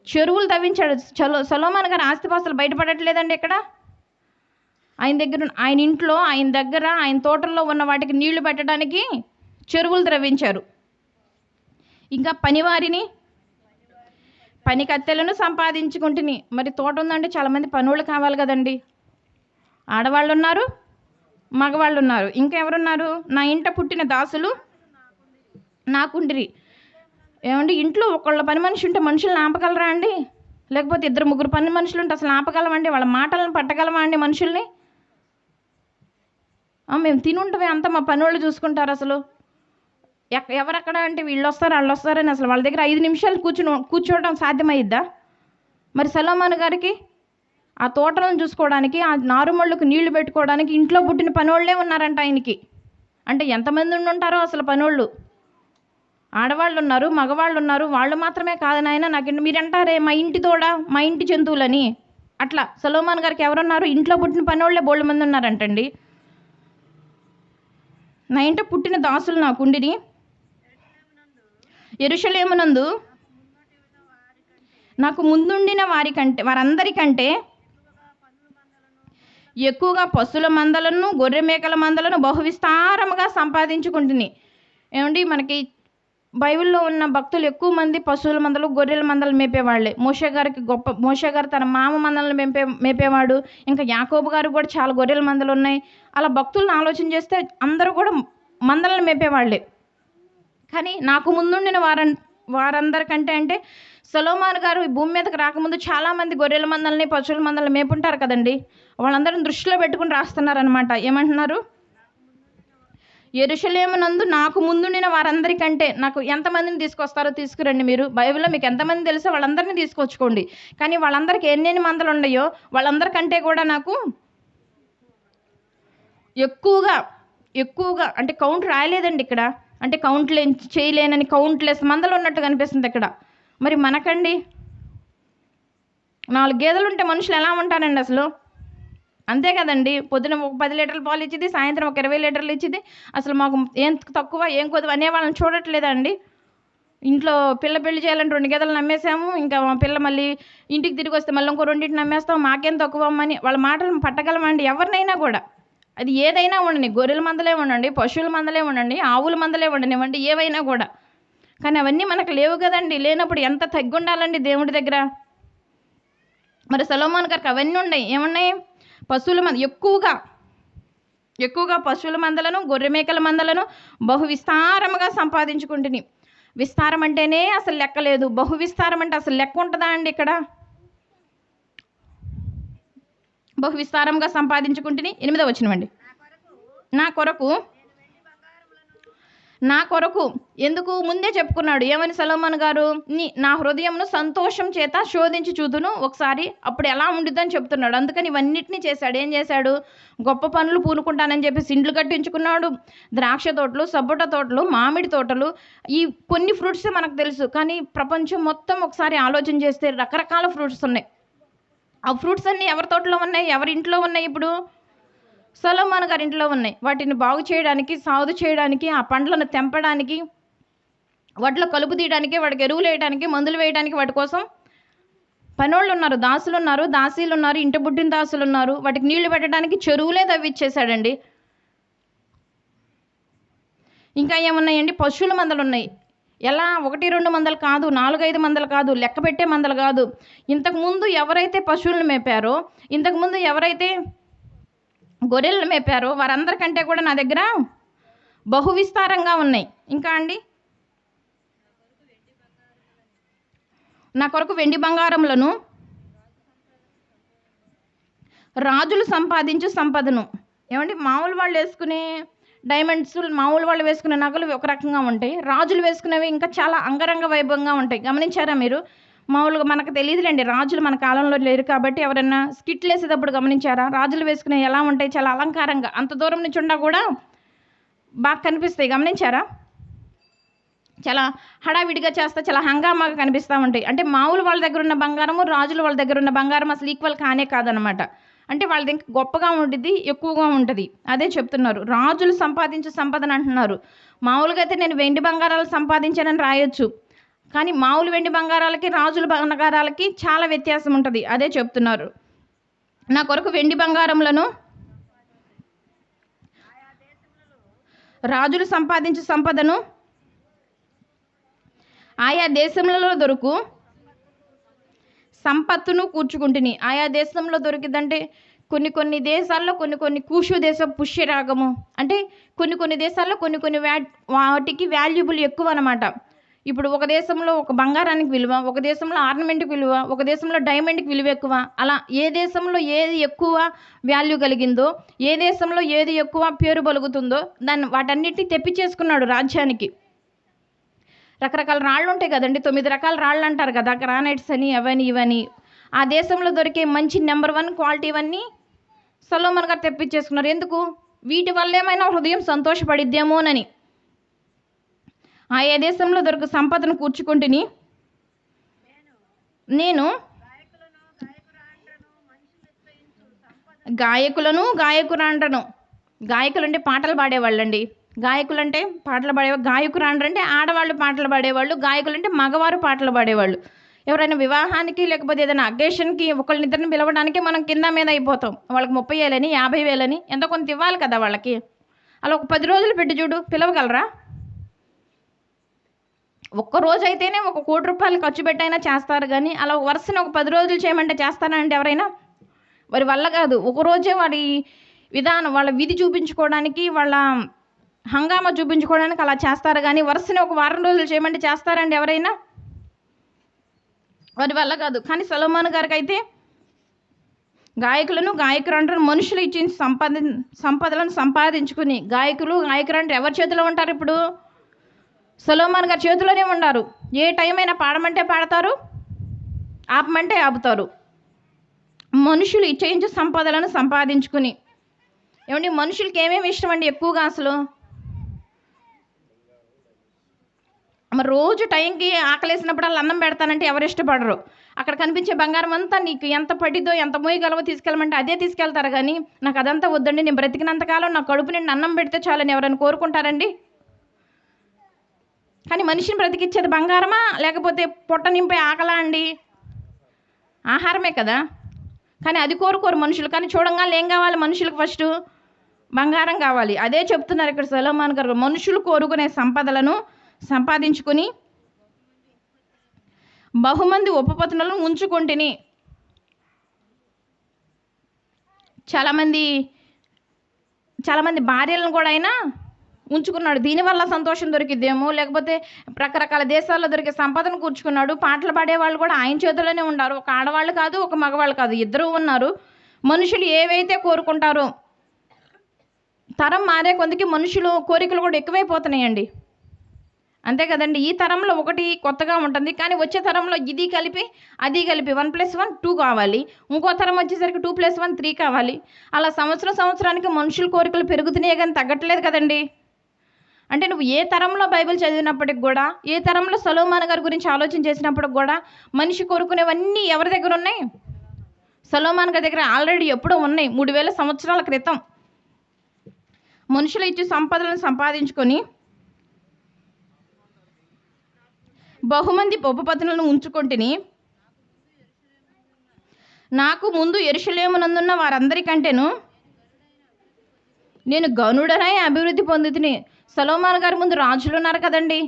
చెరువులు తవ్వించాడు. సొలొమోను గారి ఆస్తిపాస్తులు బయటపడట్లేదండి ఇక్కడ. ఆయన ఇంట్లో, ఆయన దగ్గర, ఆయన తోటల్లో ఉన్న వాటికి నీళ్లు పెట్టడానికి చెరువులు త్రవ్వించారు. ఇంకా పని కత్తెలను సంపాదించుకుంటుని. మరి తోట ఉందంటే చాలామంది పనులు కావాలి కదండి. ఆడవాళ్ళు ఉన్నారు, మగవాళ్ళు ఉన్నారు, ఇంకా ఎవరున్నారు? నా ఇంట పుట్టిన దాసులు నాకుండిరి. ఏమండి, ఇంట్లో ఒకళ్ళ పని మనిషి ఉంటే మనుషులను ఆపగలరా అండి? లేకపోతే 2-3 పని మనుషులు ఉంటే అసలు ఆపగలమండి? వాళ్ళ మాటలను పట్టగలమా అండి మనుషుల్ని? మేము తినుంటమే అంతా మా పని వాళ్ళు చూసుకుంటారు. అసలు ఎవరక్కడ అంటే వీళ్ళు వస్తారు వాళ్ళు వస్తారని అసలు వాళ్ళ దగ్గర 5 నిమిషాలు కూర్చోవడం సాధ్యమయ్యిద్దా? మరి సొలొమోను గారికి ఆ తోటలను చూసుకోవడానికి, ఆ నారుమళ్ళకు నీళ్లు పెట్టుకోవడానికి ఇంట్లో పుట్టిన పనోళ్ళే ఉన్నారంట ఆయనకి. అంటే ఎంతమంది ఉంటారో అసలు పనోళ్ళు. ఆడవాళ్ళు ఉన్నారు, మగవాళ్ళు ఉన్నారు. వాళ్ళు మాత్రమే కాదు నాయన, నాకు మీరంటారే మా ఇంటి తోడ, మా ఇంటి జంతువులని. అట్లా సొలొమోను గారికి ఎవరున్నారు? ఇంట్లో పుట్టిన పనోళ్ళే బోళ్ళు మంది ఉన్నారంటండి. నా ఇంట పుట్టిన దాసులు నాకుండిని, యెరూషలేమునందు నాకు ముందుండిన వారందరికంటే ఎక్కువగా పశువుల మందలను, గొర్రె మేకల మందలను బహువిస్తారముగా సంపాదించుకుంటుని. ఏమండి, మనకి బైబిల్లో ఉన్న భక్తులు ఎక్కువ మంది పశువుల మందలు, గొర్రెల మందలు మేపేవాళ్ళే. మోషే గారు తన మామ మందలను మేపేవాడు. ఇంకా యాకోబు గారు కూడా చాలా గొర్రెల మందలు ఉన్నాయి. అలా భక్తులను ఆలోచన చేస్తే అందరూ కూడా మందలను మేపేవాళ్ళే. కానీ నాకు ముందుండిన వారందరికంటే అంటే సొలొమోను గారు ఈ భూమి మీదకి రాకముందు చాలామంది గొర్రెల మందలని, పశువుల మందలను మేపుంటారు కదండి. వాళ్ళందరిని దృష్టిలో పెట్టుకుని రాస్తున్నారనమాట. ఏమంటున్నారు? యెరూషలేమునందు నాకు ముందుండిన వారందరికంటే. నాకు ఎంతమందిని తీసుకొస్తారో తీసుకురండి మీరు. బైబిల్లో మీకు ఎంతమంది తెలుసో వాళ్ళందరినీ తీసుకొచ్చుకోండి. కానీ వాళ్ళందరికీ ఎన్ని మందలు ఉన్నాయో వాళ్ళందరికంటే కూడా నాకు ఎక్కువగా అంటే కౌంట్ రాయలేదండి ఇక్కడ. అంటే చేయలేనని కౌంట్లెస్ మందలు ఉన్నట్టు కనిపిస్తుంది ఇక్కడ. మరి మనకండి 4 గేదెలు ఉంటే మనుషులు ఎలా ఉంటారండి అసలు? అంతే కదండి. పొద్దున ఒక 10 లీటర్ల పాలు ఇచ్చిద్ది, సాయంత్రం ఒక 20 లీటర్లు ఇచ్చిద్ది. అసలు మాకు ఏం తక్కువ ఏం కొద్దువ అనే వాళ్ళని చూడట్లేదా అండి? ఇంట్లో పిల్ల పెళ్లి చేయాలని 2 గేదెలను నమ్మేసాము. ఇంకా మా పిల్ల మళ్ళీ ఇంటికి తిరిగి వస్తే మళ్ళీ ఇంకో 2 నమ్మేస్తాం. మాకేం తక్కువ అమ్మని వాళ్ళ మాటలను పట్టగలమండి ఎవరినైనా కూడా. అది ఏదైనా ఉండని, గొర్రెల మందలే ఉండండి, పశువుల మందలే ఉండండి, ఆవుల మందలే ఉండనివ్వండి, ఏవైనా కూడా. కానీ అవన్నీ మనకు లేవు కదండి. లేనప్పుడు ఎంత తగ్గి ఉండాలండి దేవుడి దగ్గర. మరి సొలొమోను గారికి అవన్నీ ఉన్నాయి. ఏమున్నాయి? పశువుల మంద ఎక్కువగా పశువుల మందలను, గొర్రె మేకల మందలను బహు విస్తారముగా సంపాదించుకుంటుని. విస్తారం అంటేనే అసలు లెక్కలేదు. బహు విస్తారం అంటే అసలు లెక్క ఉంటుందా అండి ఇక్కడ? బహు విస్తారంగా సంపాదించుకుంటుని. 8వ వచనం అండి. నా కొరకు ఎందుకు ముందే చెప్పుకున్నాడు. ఏమని సొలొమోను గారు? నా హృదయంను సంతోషం చేత శోధించి చూదును ఒకసారి, అప్పుడు ఎలా ఉండిద్దని చెప్తున్నాడు. అందుకని ఇవన్నిటినీ చేశాడు. ఏం చేశాడు? గొప్ప పనులు పూనుకుంటానని చెప్పి ఇండ్లు కట్టించుకున్నాడు. ద్రాక్ష తోటలు, సపోటా తోటలు, మామిడి తోటలు, ఈ కొన్ని ఫ్రూట్సే మనకు తెలుసు. కానీ ప్రపంచం మొత్తం ఒకసారి ఆలోచన చేస్తే రకరకాల ఫ్రూట్స్ ఉన్నాయి. ఆ ఫ్రూట్స్ అన్నీ ఎవరి తోటలో ఉన్నాయి? ఎవరి ఇంట్లో ఉన్నాయి? ఇప్పుడు సొలొమోను గారి ఇంట్లో ఉన్నాయి. వాటిని బాగు చేయడానికి, సాగు చేయడానికి, ఆ పండ్లను తెంపడానికి, వాటిలో కలుపు తీయడానికి, వాటికి ఎరువులు వేయడానికి, మందులు వేయడానికి, వాటి కోసం పనోళ్ళు ఉన్నారు, దాసులు ఉన్నారు, దాసీలు ఉన్నారు, ఇంటి బుడ్డిన దాసులు ఉన్నారు. వాటికి నీళ్లు పెట్టడానికి చెరువులే తవ్విచ్చేసాడండి. ఇంకా ఏమున్నాయండి? పశువుల మందలు ఉన్నాయి. ఎలా? 1-2 మందలు కాదు, 4-5 మందలు కాదు, లెక్క పెట్టే మందలు కాదు. ఇంతకుముందు ఎవరైతే పశువులను మేపారో, ఇంతకుముందు ఎవరైతే గొర్రెలను మేపారో వారందరికంటే కూడా నా దగ్గర బహు విస్తారంగా ఉన్నాయి. ఇంకా అండి, నా కొరకు వెండి బంగారములను, రాజులు సంపాదించు సంపదను. ఏమండి? మామూలు వాళ్ళు వేసుకునే డైమండ్స్, మామూలు వాళ్ళు వేసుకునే నగలు ఒక రకంగా ఉంటాయి. రాజులు వేసుకునేవి ఇంకా చాలా అంగరంగ వైభవంగా ఉంటాయి. గమనించారా మీరు? మామూలుగా మనకు తెలియదులేండి, రాజులు మన కాలంలో లేరు కాబట్టి. ఎవరైనా స్కిట్లు వేసేటప్పుడు గమనించారా? రాజులు వేసుకునే ఎలా ఉంటాయి? చాలా అలంకారంగా, అంత దూరం నుంచి ఉన్నా కూడా బాగా కనిపిస్తాయి. గమనించారా? చాలా హడావిడిగా చేస్తా, చాలా హంగామాగా కనిపిస్తూ ఉంటాయి. అంటే మామూలు వాళ్ళ దగ్గర ఉన్న బంగారము, రాజుల వాళ్ళ దగ్గర ఉన్న బంగారం అసలు ఈక్వల్ కానే కాదనమాట. అంటే వాళ్ళది ఇంకా గొప్పగా ఉంటుంది, ఎక్కువగా ఉంటుంది. అదే చెప్తున్నారు. రాజులు సంపాదించే సంపదన అంటున్నారు. మామూలుగా అయితే నేను వెండి బంగారాలు సంపాదించానని రాయొచ్చు, కానీ మామూలు వెండి బంగారాలకి, రాజుల బంగారాలకి చాలా వ్యత్యాసం ఉంటుంది. అదే చెప్తున్నారు. నా కొరకు వెండి బంగారములను, రాజులు సంపాదించే సంపదను, ఆయా దేశములలో దొరుకు సంపత్తును కూర్చుకుంటుని. ఆయా దేశంలో దొరికిందంటే కొన్ని దేశాల్లో కొన్ని కూషు దేశం పుష్యరాగము అంటే కొన్ని దేశాల్లో కొన్ని వాటికి వాల్యుబుల్ ఎక్కువ అనమాట. ఇప్పుడు ఒక దేశంలో ఒక బంగారానికి విలువ, ఒక దేశంలో ఆర్నమెంట్కి విలువ, ఒక దేశంలో డైమండ్కి విలువ ఎక్కువ. అలా ఏ దేశంలో ఏది ఎక్కువ వాల్యూ కలిగిందో, ఏ దేశంలో ఏది ఎక్కువ పేరు పలుకుతుందో వాటన్నిటిని తెప్పించేసుకున్నాడు రాజ్యానికి. రకరకాల రాళ్ళు ఉంటాయి కదండి, 9 రకాల రాళ్ళు అంటారు కదా, గ్రానైట్స్ అని, అవని ఇవని. ఆ దేశంలో దొరికే మంచి నెంబర్ 1 క్వాలిటీ ఇవన్నీ సొలొమోను గారు తెప్పించేసుకున్నారు. ఎందుకు? వీటి వల్ల ఏమైనా హృదయం సంతోషపడిద్దేమోనని. ఆయా దేశంలో దొరికే సంపదను కూర్చుకుంటుని. నేను గాయకురాండ్రను. గాయకులు అంటే పాటలు పాడేవాళ్ళండి. గాయకులంటే పాటలు పాడేవాళ్ళు. గాయకురాండ్రు అంటే ఆడవాళ్ళు పాటలు పాడేవాళ్ళు. గాయకులు అంటే మగవారు పాటలు పాడేవాళ్ళు. ఎవరైనా వివాహానికి లేకపోతే ఏదైనా అకేషన్కి ఒకళ్ళనిద్దరిని పిలవడానికి మనం కింద మీద అయిపోతాం. వాళ్ళకి 30,000 50,000 ఎంతో కొంత ఇవ్వాలి కదా వాళ్ళకి. అలా ఒక 10 రోజులు పెట్టి చూడు, పిలవగలరా? ఒక్కరోజు అయితేనే ₹1 కోటి ఖర్చు పెట్టైనా చేస్తారు. కానీ అలా వరుసను ఒక 10 రోజులు చేయమంటే చేస్తానంటే ఎవరైనా? వారి వల్ల కాదు. ఒకరోజే వారి విధానం, వాళ్ళ విధి చూపించుకోవడానికి, వాళ్ళ హంగామా చూపించుకోవడానికి అలా చేస్తారు. కానీ వరుసని ఒక వారం రోజులు చేయమంటే చేస్తారండి ఎవరైనా? వారి వల్ల కాదు. కానీ సొలొమోను గారికి అయితే గాయకురాండ్రను మనుషులు ఇచ్చిన సంపదలను సంపాదించుకుని. గాయకురాండ్రు ఎవరి చేతిలో ఉంటారు? ఇప్పుడు సొలొమోను గారి చేతిలోనే ఉన్నారు. ఏ టైం అయినా పాడమంటే పాడతారు, ఆపమంటే ఆపుతారు. మనుషులు ఇచ్చేయించే సంపదలను సంపాదించుకుని. ఏమండి, మనుషులకి ఏమేమి ఇష్టం అండి ఎక్కువగా? అసలు మరి రోజు టైంకి ఆకలేసినప్పుడల్లా అన్నం పెడతానంటే ఎవరు ఇష్టపడరు. అక్కడ కనిపించే బంగారం అంతా నీకు ఎంత పడిద్దో, ఎంత మోయగలవో తీసుకెళ్ళమంటే అదే తీసుకెళ్తారు. కానీ నాకు అదంతా వద్దండి, నేను బ్రతికినంతకాలం నా కడుపు నిండి అన్నం పెడితే చాలని ఎవరైనా కోరుకుంటారండి? కానీ మనిషిని బ్రతికిచ్చేది బంగారమా, లేకపోతే పొట్ట నింపే ఆకలా అండి? ఆహారమే కదా. కానీ అది కోరుకోరు మనుషులు. కానీ చూడంగానే ఏం కావాలి మనుషులకు? ఫస్ట్ బంగారం కావాలి. అదే చెప్తున్నారు ఇక్కడ సొలొమోన్ గారు. మనుషులు కోరుకునే సంపదలను సంపాదించుకుని బహుమంది ఉపపత్నులను ఉంచుకుంటుని. చాలామంది భార్యలను కూడా ఆయన ఉంచుకున్నాడు. దీనివల్ల సంతోషం దొరికిద్దేమో, లేకపోతే రకరకాల దేశాల్లో దొరికే సంపదను కూర్చుకున్నాడు. పాటలు పాడేవాళ్ళు కూడా ఆయన చేతుల్లోనే ఉన్నారు. ఒక ఆడవాళ్ళు కాదు, ఒక మగవాళ్ళు కాదు, ఇద్దరూ ఉన్నారు. మనుషులు ఏవైతే కోరుకుంటారో, తరం మారే కొందికి మనుషులు కోరికలు కూడా ఎక్కువైపోతున్నాయండి. అంతే కదండి. ఈ తరంలో ఒకటి కొత్తగా ఉంటుంది, కానీ వచ్చే తరంలో ఇది కలిపి అది కలిపి 1+1 2 కావాలి. ఇంకో తరం వచ్చేసరికి 2+1 3 కావాలి. అలా సంవత్సరానికి మనుషుల కోరికలు పెరుగుతున్నాయి కానీ తగ్గట్లేదు కదండి. అంటే నువ్వు ఏ తరంలో బైబిల్ చదివినప్పటికి కూడా, ఏ తరంలో సొలొమోను గారి గురించి ఆలోచన చేసినప్పటికి కూడా మనిషి కోరుకునేవన్నీ ఎవరి దగ్గర ఉన్నాయి? సొలొమోను గారి దగ్గర ఆల్రెడీ ఎప్పుడో ఉన్నాయి. 3000 సంవత్సరాల క్రితం మనుషులు ఇచ్చి సంపదలను సంపాదించుకొని బహుమంది ఉపపత్నులను ఉంచుకొంటిని. నాకు ముందు యెరూషలేమునందున్న వారందరికంటేను నేను గనుడనై అభివృద్ధి పొందితిని. సొలొమోను గారి ముందు రాజులు ఉన్నారు కదండి,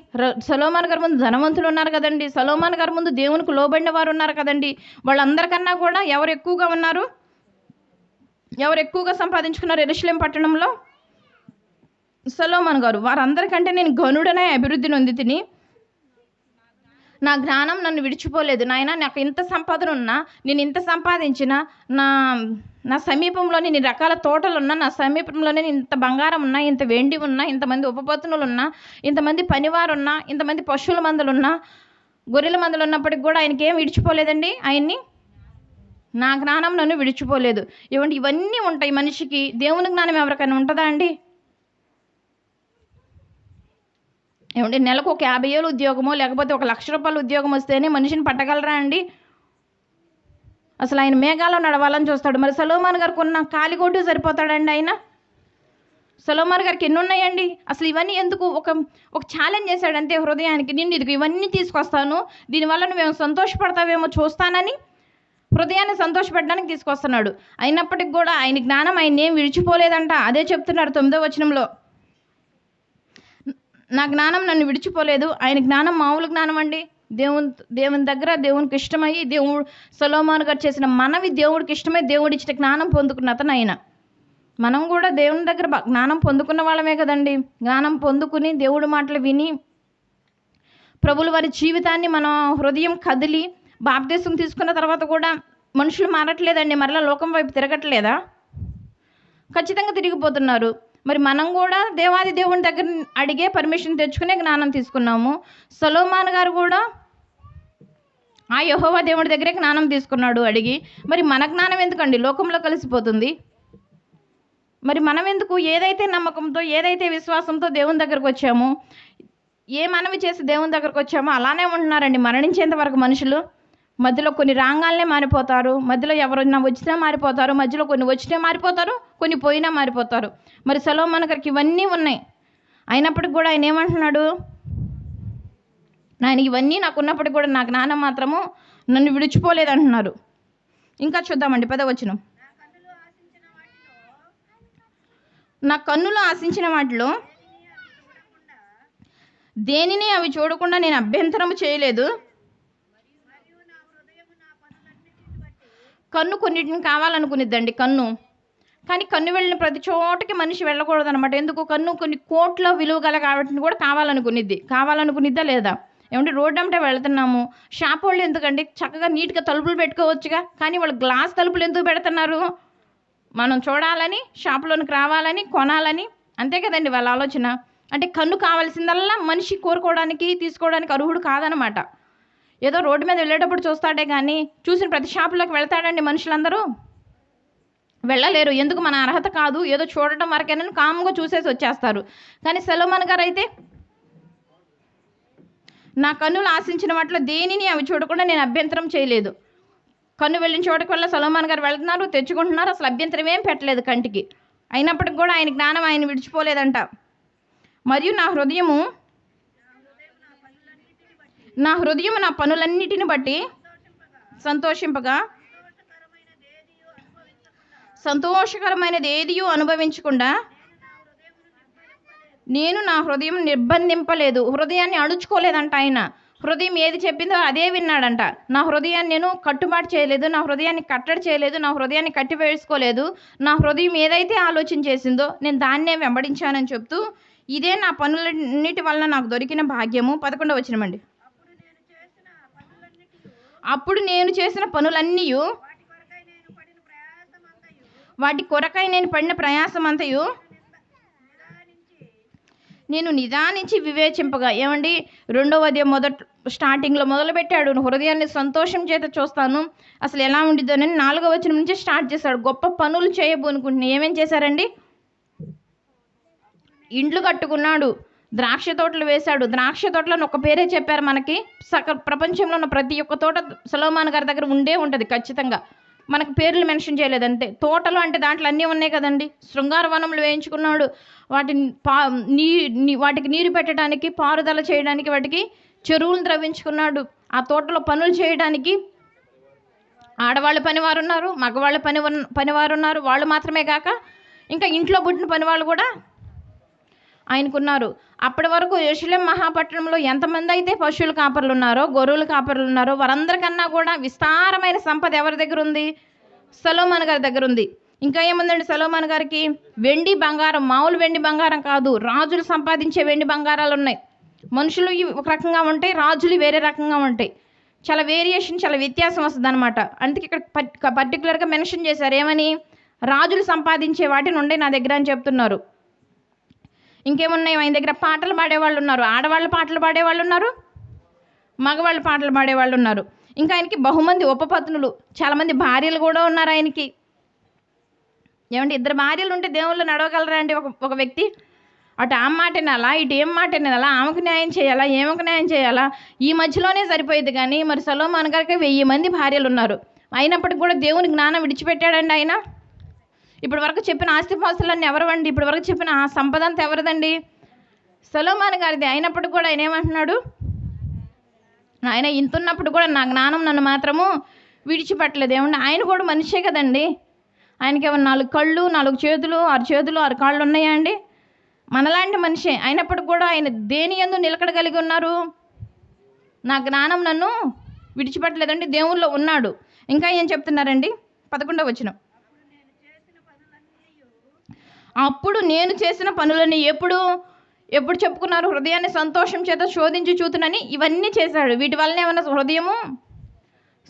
సొలొమోను గారి ముందు ధనవంతులు ఉన్నారు కదండి, సొలొమోను గారి ముందు దేవునికి లోబడిన వారు ఉన్నారు కదండి. వాళ్ళందరికన్నా కూడా ఎవరు ఎక్కువగా ఉన్నారు? ఎవరు ఎక్కువగా సంపాదించుకున్నారు యెరూషలేము పట్టణంలో? సొలొమోను గారు. వారందరికంటే నేను గనుడనై అభివృద్ధి నొందితిని. నా జ్ఞానం నన్ను విడిచిపోలేదు. నాయన, నాకు ఇంత సంపాదన ఉన్నా, నేను ఇంత సంపాదించినా, నా సమీపంలోనే ఇన్ని రకాల తోటలు ఉన్నా, నా సమీపంలోనే ఇంత బంగారం ఉన్నా, ఇంత వెండి ఉన్నా, ఇంతమంది ఉపపత్నులు ఉన్నా, ఇంతమంది పనివారు ఉన్నా, ఇంతమంది పశువుల మందలు ఉన్నా, గొర్రెల మందలు ఉన్నప్పటికి కూడా ఆయనకి ఏం విడిచిపోలేదండి. ఆయన్ని నా జ్ఞానం నన్ను విడిచిపోలేదు. ఇవన్నీ ఉంటాయి మనిషికి. దేవుని జ్ఞానం ఎవరికైనా ఉంటుందా అండి? నెలకు ఒక 50,000 ఉద్యోగమో, లేకపోతే ఒక ₹1,00,000 ఉద్యోగం వస్తేనే మనిషిని పట్టగలరా అండి? అసలు ఆయన మేఘాల్లో నడవాలని చూస్తాడు. మరి సొలొమోను గారికి ఉన్న కాలిగొడ్డు సరిపోతాడండి ఆయన? సొలొమోను గారికి ఎన్ని ఉన్నాయండి? అసలు ఇవన్నీ ఎందుకు? ఒక ఛాలెంజ్ చేశాడు అంతే హృదయానికి. నేను ఇదిగో ఇవన్నీ తీసుకొస్తాను, దీనివల్ల నువ్వేమో సంతోషపడతావేమో చూస్తానని హృదయాన్ని సంతోషపెట్టడానికి తీసుకొస్తున్నాడు. అయినప్పటికి కూడా ఆయన జ్ఞానం ఆయన ఏం విడిచిపోలేదంట. అదే చెప్తున్నాడు 9వ వచనంలో. నా జ్ఞానం నన్ను విడిచిపోలేదు. ఆయన జ్ఞానం మామూలు జ్ఞానం అండి. దేవుని దగ్గర దేవునికి ఇష్టమయ్యి, సొలొమోను గారు చేసిన మనవి దేవుడికి ఇష్టమై దేవుడు ఇచ్చిన జ్ఞానం పొందుకున్న అతను ఆయన. మనం కూడా దేవుని దగ్గర జ్ఞానం పొందుకున్న వాళ్ళమే కదండి. జ్ఞానం పొందుకుని దేవుడి మాటలు విని ప్రభుల వారి జీవితాన్ని మన హృదయం కదిలి బాప్తిసం తీసుకున్న తర్వాత కూడా మనుషులు మారట్లేదండి. మరలా లోకం వైపు తిరగట్లేదా? ఖచ్చితంగా తిరిగిపోతున్నారు. మరి మనం కూడా దేవాది దేవుని దగ్గర అడిగే పర్మిషన్ తెచ్చుకునే జ్ఞానం తీసుకున్నాము. సొలొమోను గారు కూడా ఆ యెహోవా దేవుడి దగ్గరే జ్ఞానం తీసుకున్నాడు అడిగి. మరి మన జ్ఞానం ఎందుకండి లోకంలో కలిసిపోతుంది? మరి మనం ఎందుకు ఏదైతే నమ్మకంతో, ఏదైతే విశ్వాసంతో దేవుని దగ్గరకు వచ్చామో, ఏ మనవి చేసి దేవుని దగ్గరకు వచ్చామో అలానే ఉంటున్నారండి మరణించేంత వరకు మనుషులు. మధ్యలో కొన్ని రాగాలనే మారిపోతారు, మధ్యలో ఎవరైనా వచ్చినా మారిపోతారు, మధ్యలో కొన్ని వచ్చినా మారిపోతారు, కొన్ని పోయినా మారిపోతారు. మరి సొలొమోను గారికి ఇవన్నీ ఉన్నాయి. అయినప్పటికి కూడా ఆయన ఏమంటున్నాడు? ఆయన ఇవన్నీ నాకు ఉన్నప్పటికి కూడా నా జ్ఞానం మాత్రము నన్ను విడిచిపోలేదు అంటున్నారు. ఇంకా చూద్దామండి 10వ వచనం. నా కన్నులు ఆశించిన వాటిలో దేనిని అవి చూడకుండా నేను అభ్యంతరము చేయలేదు. కన్ను కొన్నిటిని కావాలనుకునిద్దండి కన్ను. కానీ కన్ను వెళ్ళిన ప్రతి చోటకి మనిషి వెళ్ళకూడదు అనమాట. ఎందుకు? కన్ను కొన్ని కోట్ల విలువ గల కాబట్టి కూడా కావాలనుకునిద్దా లేదా? రోడ్డు అంటే వెళ్తున్నాము, షాప్ వాళ్ళు ఎందుకండి చక్కగా నీట్గా తలుపులు పెట్టుకోవచ్చుగా, కానీ వాళ్ళు గ్లాస్ తలుపులు ఎందుకు పెడుతున్నారు? మనం చూడాలని, షాపులోనికి రావాలని, కొనాలని. అంతే కదండి వాళ్ళ ఆలోచన. అంటే కన్ను కావాల్సిందల్లా మనిషి కోరుకోవడానికి, తీసుకోవడానికి అర్హుడు కాదనమాట. ఏదో రోడ్డు మీద వెళ్ళేటప్పుడు చూస్తాడే కానీ చూసిన ప్రతి షాపులోకి వెళ్తాడండి మనుషులందరూ? వెళ్ళలేరు. ఎందుకు? మన అర్హత కాదు, ఏదో చూడటం వరకేనని కామ్గా చూసేసి వచ్చేస్తారు. కానీ సొలొమోను గారు అయితే నా కన్నులు ఆశించిన వాటిలో దేనిని అవి చూడకుండా నేను అభ్యంతరం చేయలేదు. కన్ను వెళ్ళిన చోటకి వల్ల సొలొమోన్ గారు వెళ్తున్నారు, తెచ్చుకుంటున్నారు, అసలు అభ్యంతరం ఏం పెట్టలేదు కంటికి. అయినప్పటికి కూడా ఆయన జ్ఞానం ఆయన విడిచిపోలేదంట. మరియు నా హృదయము నా పనులన్నిటిని బట్టి సంతోషింపగా సంతోషకరమైనది ఏదియో అనుభవించకుండా నేను నా హృదయం నిర్బంధింపలేదు. హృదయాన్ని అణుచుకోలేదంట ఆయన. హృదయం ఏది చెప్పిందో అదే విన్నాడంట. నా హృదయాన్ని నేను కట్టుబాటు చేయలేదు, నా హృదయాన్ని కట్టడి చేయలేదు, నా హృదయాన్ని కట్టివేసుకోలేదు. నా హృదయం ఏదైతే ఆలోచన చేసిందో నేను దాన్నే వెంబడించానని చెప్తూ, ఇదే నా పనులన్నిటి వల్ల నాకు దొరికిన భాగ్యము. 11వ వచనమండి. అప్పుడు నేను చేసిన పనులన్నీ వాటి కొరకై నేను పడిన ప్రయాసమంతయు నేను నిదానించి వివేచింపగా. ఏమండి, 2వ అధ్యాయం స్టార్టింగ్లో మొదలుపెట్టాడు, హృదయాన్ని సంతోషం చేత చూస్తాను అసలు ఎలా ఉండిద్దోనని. 4వ వచనం నుంచి స్టార్ట్ చేశాడు. గొప్ప పనులు చేయబోనుకుంటున్నా. ఏమేం చేశారండి? ఇండ్లు కట్టుకున్నాడు, ద్రాక్ష తోటలు వేశాడు. ద్రాక్ష తోటలను ఒక పేరే చెప్పారు మనకి. ప్రపంచంలో ఉన్న ప్రతి ఒక్క తోట సొలొమోన్ గారి దగ్గర ఉండే ఉంటుంది ఖచ్చితంగా. మనకు పేర్లు మెన్షన్ చేయలేదంటే. తోటలు అంటే దాంట్లో అన్నీ ఉన్నాయి కదండి. శృంగార వనములు వేయించుకున్నాడు, వాటికి నీరు పెట్టడానికి, పారుదల చేయడానికి, వాటికి చెరువులు ద్రవించుకున్నాడు. ఆ తోటలో పనులు చేయడానికి ఆడవాళ్ళు పనివారు ఉన్నారు, మగవాళ్ళు పనివారు ఉన్నారు. వాళ్ళు మాత్రమే కాక ఇంకా ఇంట్లో పుట్టిన పనివాళ్ళు కూడా ఆయనకున్నారు. అప్పటి వరకు యెరూషలేం మహాపట్టణంలో ఎంతమంది అయితే పశువుల కాపర్లు ఉన్నారో, గొర్రెల కాపర్లు ఉన్నారో, వారందరికన్నా కూడా విస్తారమైన సంపద ఎవరి దగ్గర ఉంది? సొలొమోన్ గారి దగ్గర ఉంది. ఇంకా ఏముందండి సొలొమోన్ గారికి? వెండి బంగారం, మామూలు వెండి బంగారం కాదు, రాజులు సంపాదించే వెండి బంగారాలు ఉన్నాయి. మనుషులు ఒక రకంగా ఉంటాయి, రాజులు వేరే రకంగా ఉంటాయి. చాలా వేరియేషన్, చాలా వ్యత్యాసం వస్తుంది అనమాట. అందుకే ఇక్కడ పర్టికులర్గా మెన్షన్ చేశారు. ఏమని? రాజులు సంపాదించే వాటిని ఉండే నా దగ్గర అని చెప్తున్నారు. ఇంకేమున్నాయి? ఆయన దగ్గర పాటలు పాడేవాళ్ళు ఉన్నారు, ఆడవాళ్ళు పాటలు పాడేవాళ్ళు ఉన్నారు, మగవాళ్ళు పాటలు పాడేవాళ్ళు ఉన్నారు. ఇంకా ఆయనకి బహుమంది ఉపపత్నులు, చాలామంది భార్యలు కూడా ఉన్నారు ఆయనకి. ఏమంటే 2 భార్యలు ఉంటే దేవుళ్ళు నడవగలరా అండి ఒక వ్యక్తి? అటు ఆ మాట వినాలా, ఇటు ఏం మాట వినాలా, ఆమెకు న్యాయం చేయాలా, ఏమకు న్యాయం చేయాలా? ఈ మధ్యలోనే సరిపోయేది. కానీ మరి సొలొమోన్ గారికి 1000 మంది భార్యలు ఉన్నారు. అయినప్పటికి కూడా దేవుని జ్ఞానం విడిచిపెట్టాడండి ఆయన. ఇప్పటి వరకు చెప్పిన ఆస్తిపాస్తులన్నీ ఎవరివండి? ఇప్పటి వరకు చెప్పిన ఆ సంపద అంతా ఎవరిదండి? సొలొమోన్ గారిది. అయినప్పటికి కూడా ఆయన ఏమంటున్నాడు? ఆయన ఇంతున్నప్పుడు కూడా నా జ్ఞానం నన్ను మాత్రము విడిచిపెట్టలేదు. ఏమన్నా ఆయన కూడా మనిషే కదండి. ఆయనకి ఏమన్నా 4 కళ్ళు, 4 చేతులు, 6 చేతులు, 6 కాళ్ళు ఉన్నాయా అండి? మనలాంటి మనిషే. అయినప్పటికి కూడా ఆయన దేని యందు నిలకడ కలిగి ఉన్నారు? నా జ్ఞానం నన్ను విడిచిపెట్టలేదండి, దేవుల్లో ఉన్నాడు. ఇంకా ఏం చెప్తున్నారండి? 11వ వచనం. అప్పుడు నేను చేసిన పనులని ఎప్పుడు చెప్పుకున్నారు? హృదయాన్ని సంతోషం చేత శోధించి చూతునని ఇవన్నీ చేశాడు. వీటి వల్లనే ఏమన్నా హృదయము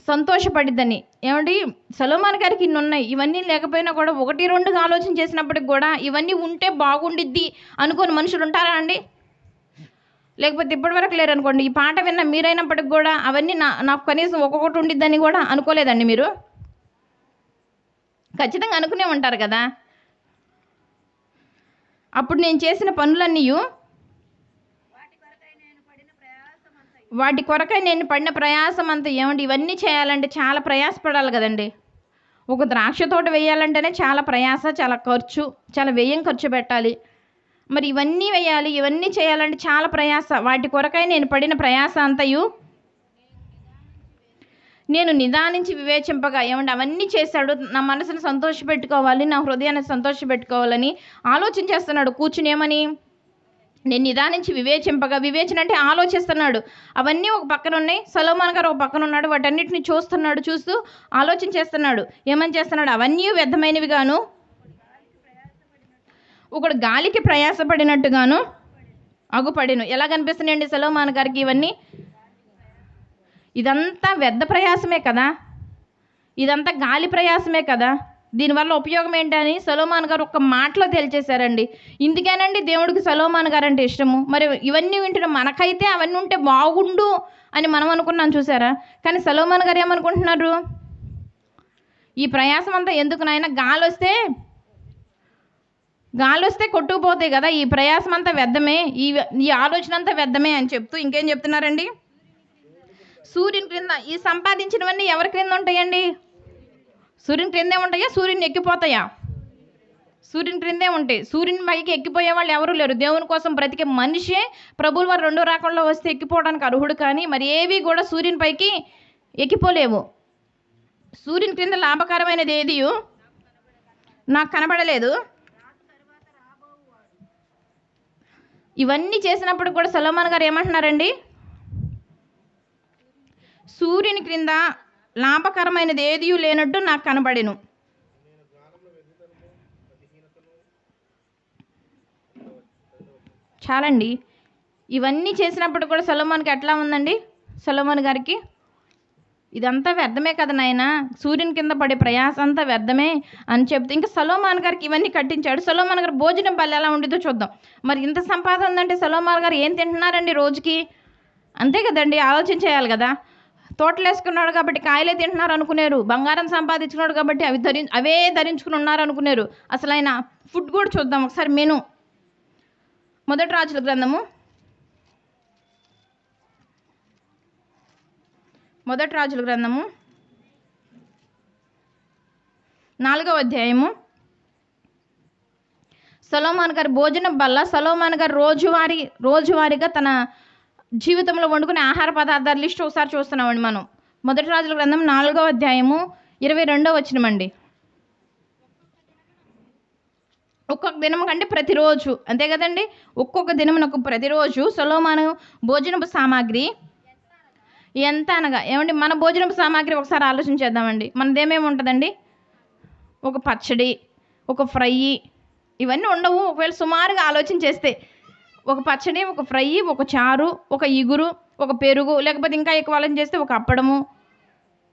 సంతోషపడిద్దని. ఏమండి, సొలొమోన్ గారికి ఇన్ని ఉన్నాయి. ఇవన్నీ లేకపోయినా కూడా 1-2గా ఆలోచన చేసినప్పటికి కూడా ఇవన్నీ ఉంటే బాగుండిద్ది అనుకోని మనుషులు ఉంటారా అండి? లేకపోతే ఇప్పటివరకు లేరు అనుకోండి. ఈ పాట విన్న మీరైనప్పటికి కూడా అవన్నీ నాకు కనీసం ఒక్కొక్కటి ఉండిద్దని కూడా అనుకోలేదండి మీరు? ఖచ్చితంగా అనుకునే ఉంటారు కదా. అప్పుడు నేను చేసిన పనులన్నీ వాటి కొరకై నేను పడిన ప్రయాసం అంతా. ఏమండి, ఇవన్నీ చేయాలంటే చాలా ప్రయాసపడాలి కదండి. ఒక ద్రాక్ష తోట వేయాలంటేనే చాలా ప్రయాస, చాలా ఖర్చు, చాలా వ్యయం ఖర్చు పెట్టాలి. మరి ఇవన్నీ వేయాలి, ఇవన్నీ చేయాలంటే చాలా ప్రయాస. వాటి కొరకై నేను పడిన ప్రయాస అంతయు నేను నిదానించి వివేచింపగా. ఏమంటే అవన్నీ చేశాడు. నా మనసును సంతోషపెట్టుకోవాలి, నా హృదయాన్ని సంతోషపెట్టుకోవాలని ఆలోచన చేస్తున్నాడు కూర్చుని. ఏమని? నేను నిదానించి వివేచింపగా. వివేచన అంటే ఆలోచిస్తున్నాడు. అవన్నీ ఒక పక్కన ఉన్నాయి, సొలొమోన్ గారు ఒక పక్కన ఉన్నాడు. వాటన్నిటిని చూస్తున్నాడు, చూస్తూ ఆలోచన చేస్తున్నాడు. ఏమని చేస్తున్నాడు? అవన్నీ వ్యర్థమైనవి గాను, ఒకడు గాలికి ప్రయాసపడినట్టుగాను అగుపడిను. ఎలా కనిపిస్తున్నాయండి సొలొమోన్ గారికి ఇవన్నీ? ఇదంతా వ్యర్థ ప్రయాసమే కదా, ఇదంతా గాలి ప్రయాసమే కదా. దీనివల్ల ఉపయోగం ఏంటని సొలొమోన్ గారు ఒక్క మాటలో తేల్చేశారండి. ఇందుకేనండి దేవుడికి సొలొమోన్ గారు అంటే ఇష్టము. మరి ఇవన్నీ వింటున్న మనకైతే అవన్నీ ఉంటే బాగుండు అని మనం అనుకున్నాం చూసారా. కానీ సొలొమోన్ గారు ఏమనుకుంటున్నారు? ఈ ప్రయాసం అంతా ఎందుకు నాయన? గాలి వస్తే గాలి వస్తే కొట్టుకుపోతాయి కదా, ఈ ప్రయాసం అంతా వ్యర్థమే, ఈ ఆలోచన అంతా వ్యర్థమే అని చెప్తూ ఇంకేం చెప్తున్నారండి? సూర్యుని క్రింద ఈ సంపాదించినవన్నీ ఎవరి క్రింద ఉంటాయండి? సూర్యుని క్రిందే ఉంటాయా? సూర్యుని ఎక్కిపోతాయా? సూర్యుని క్రిందే ఉంటాయి. సూర్యుని పైకి ఎక్కిపోయే వాళ్ళు ఎవరు లేరు. దేవుని కోసం బ్రతికే మనిషే ప్రభువుల వారు రెండో రాకంలో వస్తే ఎక్కిపోవడానికి అర్హుడు, కానీ మరి ఏవి కూడా సూర్యుని పైకి ఎక్కిపోలేవు. సూర్యుని క్రింద లాభకరమైనది ఏది నాకు కనబడలేదు. ఇవన్నీ చేసినప్పుడు కూడా సొలొమోను గారు ఏమంటున్నారండి? సూర్యుని క్రింద లాభకరమైనది ఏది లేనట్టు నాకు కనబడెను. చాలండి. ఇవన్నీ చేసినప్పుడు కూడా సొలొమోనుకి ఎట్లా ఉందండి? సొలొమోను గారికి ఇదంతా వ్యర్థమే కదా నాయన, సూర్యుని కింద పడే ప్రయాసం అంతా వ్యర్థమే అని చెప్తే ఇంకా సొలొమోను గారికి ఇవన్నీ కట్టించాడు. సొలొమోను గారు భోజనం బల్ల ఎలా ఉండిద్దో చూద్దాం. మరి ఇంత సంపాదన ఉందంటే సొలొమోను గారు ఏం తింటున్నారండి రోజుకి? అంతే కదండి, ఆలోచన చేయాలి కదా. తోటలు వేసుకున్నాడు కాబట్టి కాయలే తింటున్నారు అనుకున్నారు. బంగారం సంపాదించుకున్నాడు కాబట్టి అవే ధరించుకుని ఉన్నారు అనుకున్నారు. అసలు ఆయన ఫుడ్ కూడా చూద్దాం ఒకసారి. మెను మొదటి రాజుల గ్రంథము 4వ అధ్యాయము. సొలొమోను గారి భోజనం వల్ల సొలొమోను గారు రోజువారీగా తన జీవితంలో వండుకునే ఆహార పదార్థాల లిస్ట్ ఒకసారి చూస్తున్నామండి మనం. మొదటి రాజుల గ్రంథం 4వ అధ్యాయము 22వ వచనమండి. ఒక్కొక్క దినం కంటే ప్రతిరోజు, అంతే కదండి, ఒక్కొక్క దినమునకు ప్రతిరోజు సొలొమోను భోజనపు సామాగ్రి ఎంత అనగా ఏమండి? మన భోజనపు సామాగ్రి ఒకసారి ఆలోచన చేద్దామండి. మనదేమేమి ఉంటుందండి? ఒక పచ్చడి, ఒక ఫ్రై, ఇవన్నీ ఉండవు. ఒకవేళ సుమారుగా ఆలోచన చేస్తే ఒక పచ్చడి, ఒక ఫ్రై, ఒక చారు, ఒక ఇగురు, ఒక పెరుగు, లేకపోతే ఇంకా ఎక్కువ ఆలోచన చేస్తే ఒక అప్పడము,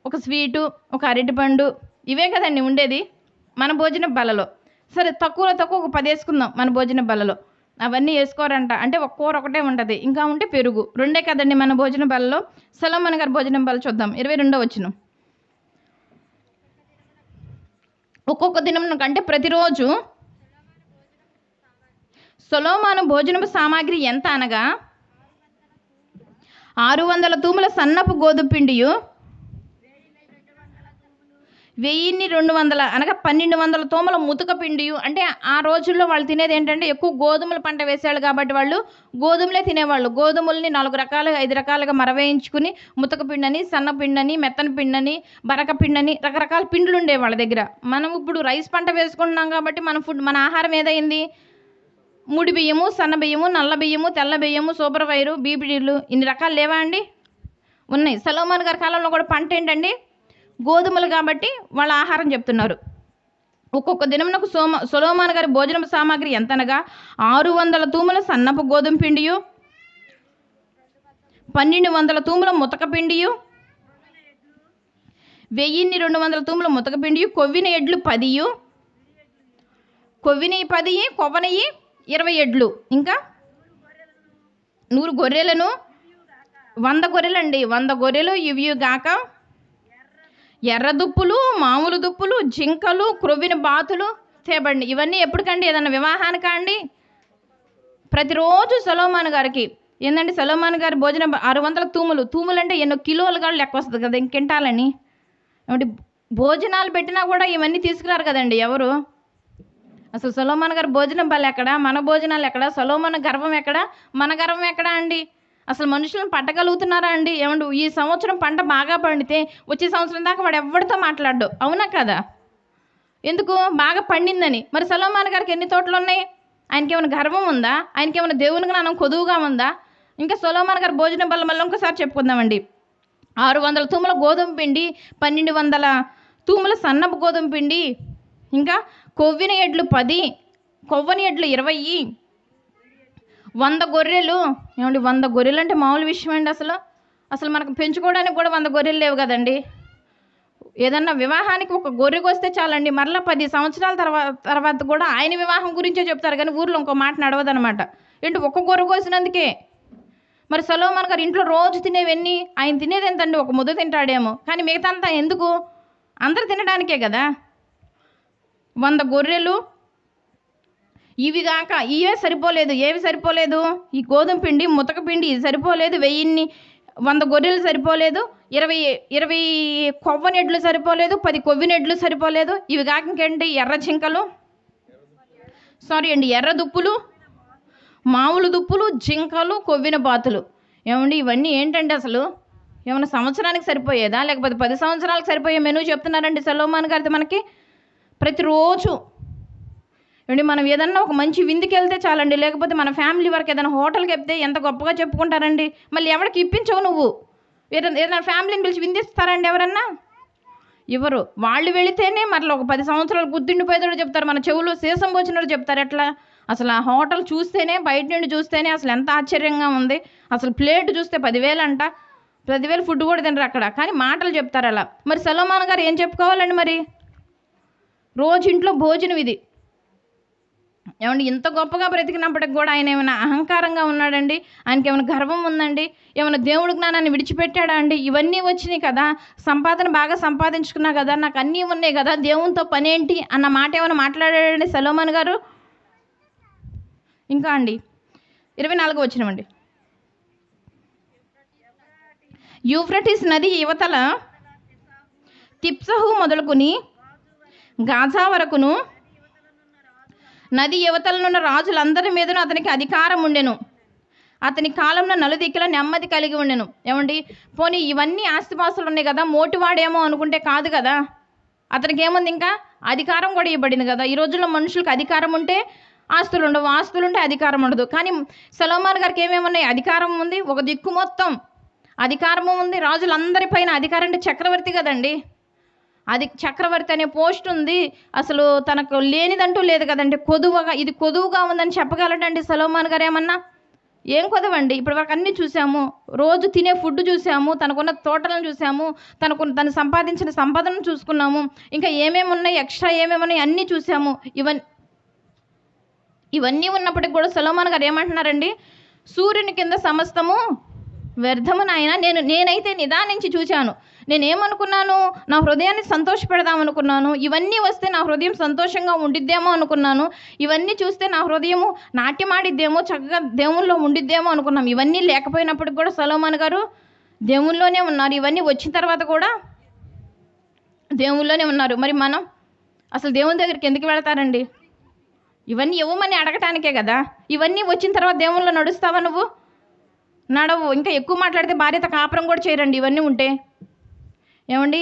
ఒక స్వీటు, ఒక అరటిపండు, ఇవే కదండి ఉండేది మన భోజన బలలో. సరే తక్కువలో తక్కువ ఒక 10 వేసుకుందాం మన భోజన బలలో. అవన్నీ వేసుకోరంట. అంటే ఒక కూర ఒకటే ఉంటుంది, ఇంకా ఉంటే పెరుగు, రెండే కదండి మన భోజన బలలో. సొలొమోను గారి భోజనం బల చూద్దాం. 22వ వచనం. ఒక్కొక్క దినం అంటే ప్రతిరోజు సొలొమోను భోజనపు సామాగ్రి ఎంత అనగా 600 తూముల సన్నపు గోధుమ పిండియు 1200 అనగా 1200 తూముల ముతక పిండియు. అంటే ఆ రోజుల్లో వాళ్ళు తినేది ఏంటంటే ఎక్కువ గోధుమల పంట వేసేవాళ్ళు కాబట్టి వాళ్ళు గోధుమలే తినేవాళ్ళు. గోధుమల్ని 4 రకాలుగా 5 రకాలుగా మరవేయించుకుని ముతక పిండని, సన్న పిండని, మెత్తన పిండని, బరక పిండని, రకరకాల పిండులు ఉండే వాళ్ళ దగ్గర. మనం ఇప్పుడు రైస్ పంట వేసుకుంటున్నాం కాబట్టి మన ఆహారం ఏదైంది? ముడి బియ్యము, సన్న బియ్యము, నల్ల బియ్యము, తెల్ల బియ్యము, సూపర్ వైరు, బీపీడీలు, ఇన్ని రకాలు లేవా అండి? ఉన్నాయి. సొలొమోను గారి కాలంలో కూడా పంట ఏంటండి? గోధుమలు కాబట్టి వాళ్ళ ఆహారం చెప్తున్నారు. ఒక్కొక్క దినమునకు సొలొమోను గారి భోజన సామాగ్రి ఎంతనగా 600 తూముల సన్నపు గోధుమ పిండియు 1200 తూముల ముతక పిండియు 1200 తూముల ముతక పిండియు కొవ్విన ఎడ్లు 10, కొవ్వినవి 10, కొవ్వనవి 20 ఎడ్లు, ఇంకా 100 గొర్రెలను, 100 గొర్రెలండి, 100 గొర్రెలు, ఇవి గాక ఎర్ర దుప్పులు, మామూలు దుప్పులు, జింకలు, క్రొవ్విన బాతులు తేబండి. ఇవన్నీ ఎప్పటికండి? ఏదన్నా వివాహానికా అండి? ప్రతిరోజు సొలొమోను గారికి ఏంటంటే సొలొమోను గారి భోజనం 600 తూములు అంటే ఎన్నో కిలోలు కూడా లెక్క వస్తుంది కదా, ఇంకెంటాలని. ఏమంటే భోజనాలు పెట్టినా కూడా ఇవన్నీ తీసుకురారు కదండి ఎవరు. అసలు సొలొమోను గారి భోజనం బల్ల ఎక్కడ? మన భోజనాలు ఎక్కడ? సొలొమోను గర్వం ఎక్కడ? మన గర్వం ఎక్కడ అండి? అసలు మనుషులను పట్టగలుగుతున్నారా అండి? ఏమండి ఈ సంవత్సరం పంట బాగా పండితే వచ్చే సంవత్సరం దాకా వాడు ఎవరితో మాట్లాడు, అవునా కదా? ఎందుకు? బాగా పండిందని. మరి సొలొమోను గారికి ఎన్ని తోటలు ఉన్నాయి? ఆయనకి ఏమైనా గర్వం ఉందా? ఆయనకి ఏమైనా దేవుని జ్ఞానం కొదువుగా ఉందా? ఇంకా సొలొమోను గారి భోజనం బల్ల మళ్ళీ ఇంకోసారి చెప్పుకుందామండి. 600 తూముల గోధుమ పిండి, 1200 తూముల సన్నపు గోధుమ పిండి, ఇంకా కొవ్విన ఎడ్లు 10, కొవ్వని ఎడ్లు 20, 100 గొర్రెలు. ఏమండి 100 గొర్రెలు అంటే మామూలు విషయం అండి? అసలు మనకు పెంచుకోవడానికి కూడా 100 గొర్రెలు లేవు కదండి. ఏదన్నా వివాహానికి ఒక గొర్రెకు వస్తే చాలండి, మరలా 10 సంవత్సరాల తర్వాత కూడా ఆయన వివాహం గురించే చెప్తారు, కానీ ఊర్లో ఇంకో మాట నడవదనమాట. ఏంటి ఒక్క గొర్రె కోసినందుకే? మరి సొలొమోను గారు ఇంట్లో రోజు తినేవన్నీ, ఆయన తినేది ఎంతండి? ఒక ముద్ద తింటాడేమో, కానీ మిగతా అంతా ఎందుకు? అందరు తినడానికే కదా. 100 గొర్రెలు, ఇవి కాక ఇవే సరిపోలేదు. ఏవి సరిపోలేదు? ఈ గోధుమ పిండి, ముతక పిండి ఇది సరిపోలేదు. 100 గొర్రెలు సరిపోలేదు. 20 కొవ్వనెడ్లు సరిపోలేదు. 10 కొవ్వినెడ్లు సరిపోలేదు. ఇవి కాక ఇంకేంటి? ఎర్ర దుప్పులు, మామూలు దుప్పులు, జింకలు, కొవ్విన బాతులు. ఏమండి ఇవన్నీ ఏంటండి అసలు? ఏమైనా సంవత్సరానికి సరిపోయేదా, లేకపోతే 10 సంవత్సరాలకు సరిపోయే మెనూ చెప్తున్నారండి సొలొమోన్ గారిది మనకి. ప్రతిరోజు ఏమండి మనం ఏదన్నా ఒక మంచి విందుకి వెళ్తే చాలండి, లేకపోతే మన ఫ్యామిలీ వరకు ఏదైనా హోటల్కి వెళ్తే ఎంత గొప్పగా చెప్పుకుంటారండి. మళ్ళీ ఎవరికి ఇప్పించవు నువ్వు. ఏదైనా ఫ్యామిలీని పిలిచి విందిస్తారండి ఎవరన్నా? ఇవ్వరు. వాళ్ళు వెళితేనే మరలా ఒక 10 సంవత్సరాలు గుర్తుండిపోయేదో చెప్తారు. మన చెవులు సీసం వచ్చినట్టు చెప్తారు. ఎట్లా అసలు ఆ హోటల్ చూస్తేనే, బయట నుండి చూస్తేనే అసలు ఎంత ఆశ్చర్యంగా ఉంది. అసలు ప్లేట్ చూస్తే 10,000 అంట. 10,000 ఫుడ్ కూడా తినరు అక్కడ, కానీ మాటలు చెప్తారు అలా. మరి సొలొమోన్ గారు ఏం చెప్పుకోవాలండి మరి? రోజు ఇంట్లో భోజనం ఇది. ఏమండి ఇంత గొప్పగా బ్రతికినప్పటికి కూడా ఆయన ఏమైనా అహంకారంగా ఉన్నాడండి? ఆయనకి ఏమైనా గర్వం ఉందండి? ఏమైనా దేవుడి జ్ఞానాన్ని విడిచిపెట్టాడా అండి? ఇవన్నీ వచ్చినాయి కదా, సంపాదన బాగా సంపాదించుకున్నా కదా, నాకు అన్నీ ఉన్నాయి కదా, దేవునితో పనేంటి అన్న మాట ఏమైనా మాట్లాడాడండి సొలొమోన్ గారు? ఇంకా అండి 24 వచనమండి. యూఫ్రటీస్ నది యువతల తిప్సహు మొదలుకొని గాజా వరకును నది యువతలనున్న రాజులందరి మీదను అతనికి అధికారం ఉండెను. అతని కాలంలో నలుదిక్కుల నెమ్మది కలిగి ఉండెను. ఏమండి పోనీ ఇవన్నీ ఆస్తిపాస్తులు ఉన్నాయి కదా, మోటివాడేమో అనుకుంటే కాదు కదా. అతనికి ఏముంది? ఇంకా అధికారం కూడా ఇవ్వబడింది కదా. ఈ రోజుల్లో మనుషులకు అధికారం ఉంటే ఆస్తులు ఉండవు, ఆస్తులు ఉంటే అధికారం ఉండదు. కానీ సొలొమోన్ గారికి ఏమేమి ఉన్నాయి? అధికారం ఉంది, ఒక దిక్కు మొత్తం అధికారము ఉంది. రాజులందరిపైన అధికారం అంటే చక్రవర్తి కదండి. అది చక్రవర్తి అనే పోస్ట్ ఉంది. అసలు తనకు లేనిదంటూ లేదు కదండి. ఇది కొదువుగా ఉందని చెప్పగలడండి సొలొమోన్ గారు ఏమన్నా? ఏం కొదవండి? ఇప్పటి వరకు అన్నీ చూసాము. రోజు తినే ఫుడ్ చూసాము, తనకున్న తోటలను చూసాము, తను సంపాదించిన సంపదను చూసుకున్నాము. ఇంకా ఏమేమి ఉన్నాయి, ఎక్స్ట్రా ఏమేమి ఉన్నాయి అన్నీ చూసాము. ఇవన్నీ ఉన్నప్పటికి కూడా సొలొమోన్ గారు ఏమంటున్నారండి? సూర్యుని కింద సమస్తము వ్యర్థము నాయన. నేనైతే నిదానించి చూశాను. నేనేమనుకున్నాను? నా హృదయాన్ని సంతోషపెడదాం అనుకున్నాను. ఇవన్నీ వస్తే నా హృదయం సంతోషంగా ఉండిద్దేమో అనుకున్నాను. ఇవన్నీ చూస్తే నా హృదయము నాట్యమాడిద్దేమో, చక్కగా దేవుల్లో ఉండిద్దేమో అనుకున్నాం. ఇవన్నీ లేకపోయినప్పటికి కూడా సొలొమోన్ గారు దేవుల్లోనే ఉన్నారు. ఇవన్నీ వచ్చిన తర్వాత కూడా దేవుల్లోనే ఉన్నారు. మరి మనం అసలు దేవుని దగ్గరికి ఎందుకు వెళతారండి? ఇవన్నీ ఇవ్వమని అడగటానికే కదా. ఇవన్నీ వచ్చిన తర్వాత దేవుల్లో నడుస్తావా నువ్వు? నడవు. ఇంకా ఎక్కువ మాట్లాడితే భార్యతో కాపురం కూడా చేయరండి ఇవన్నీ ఉంటే. ఏమండి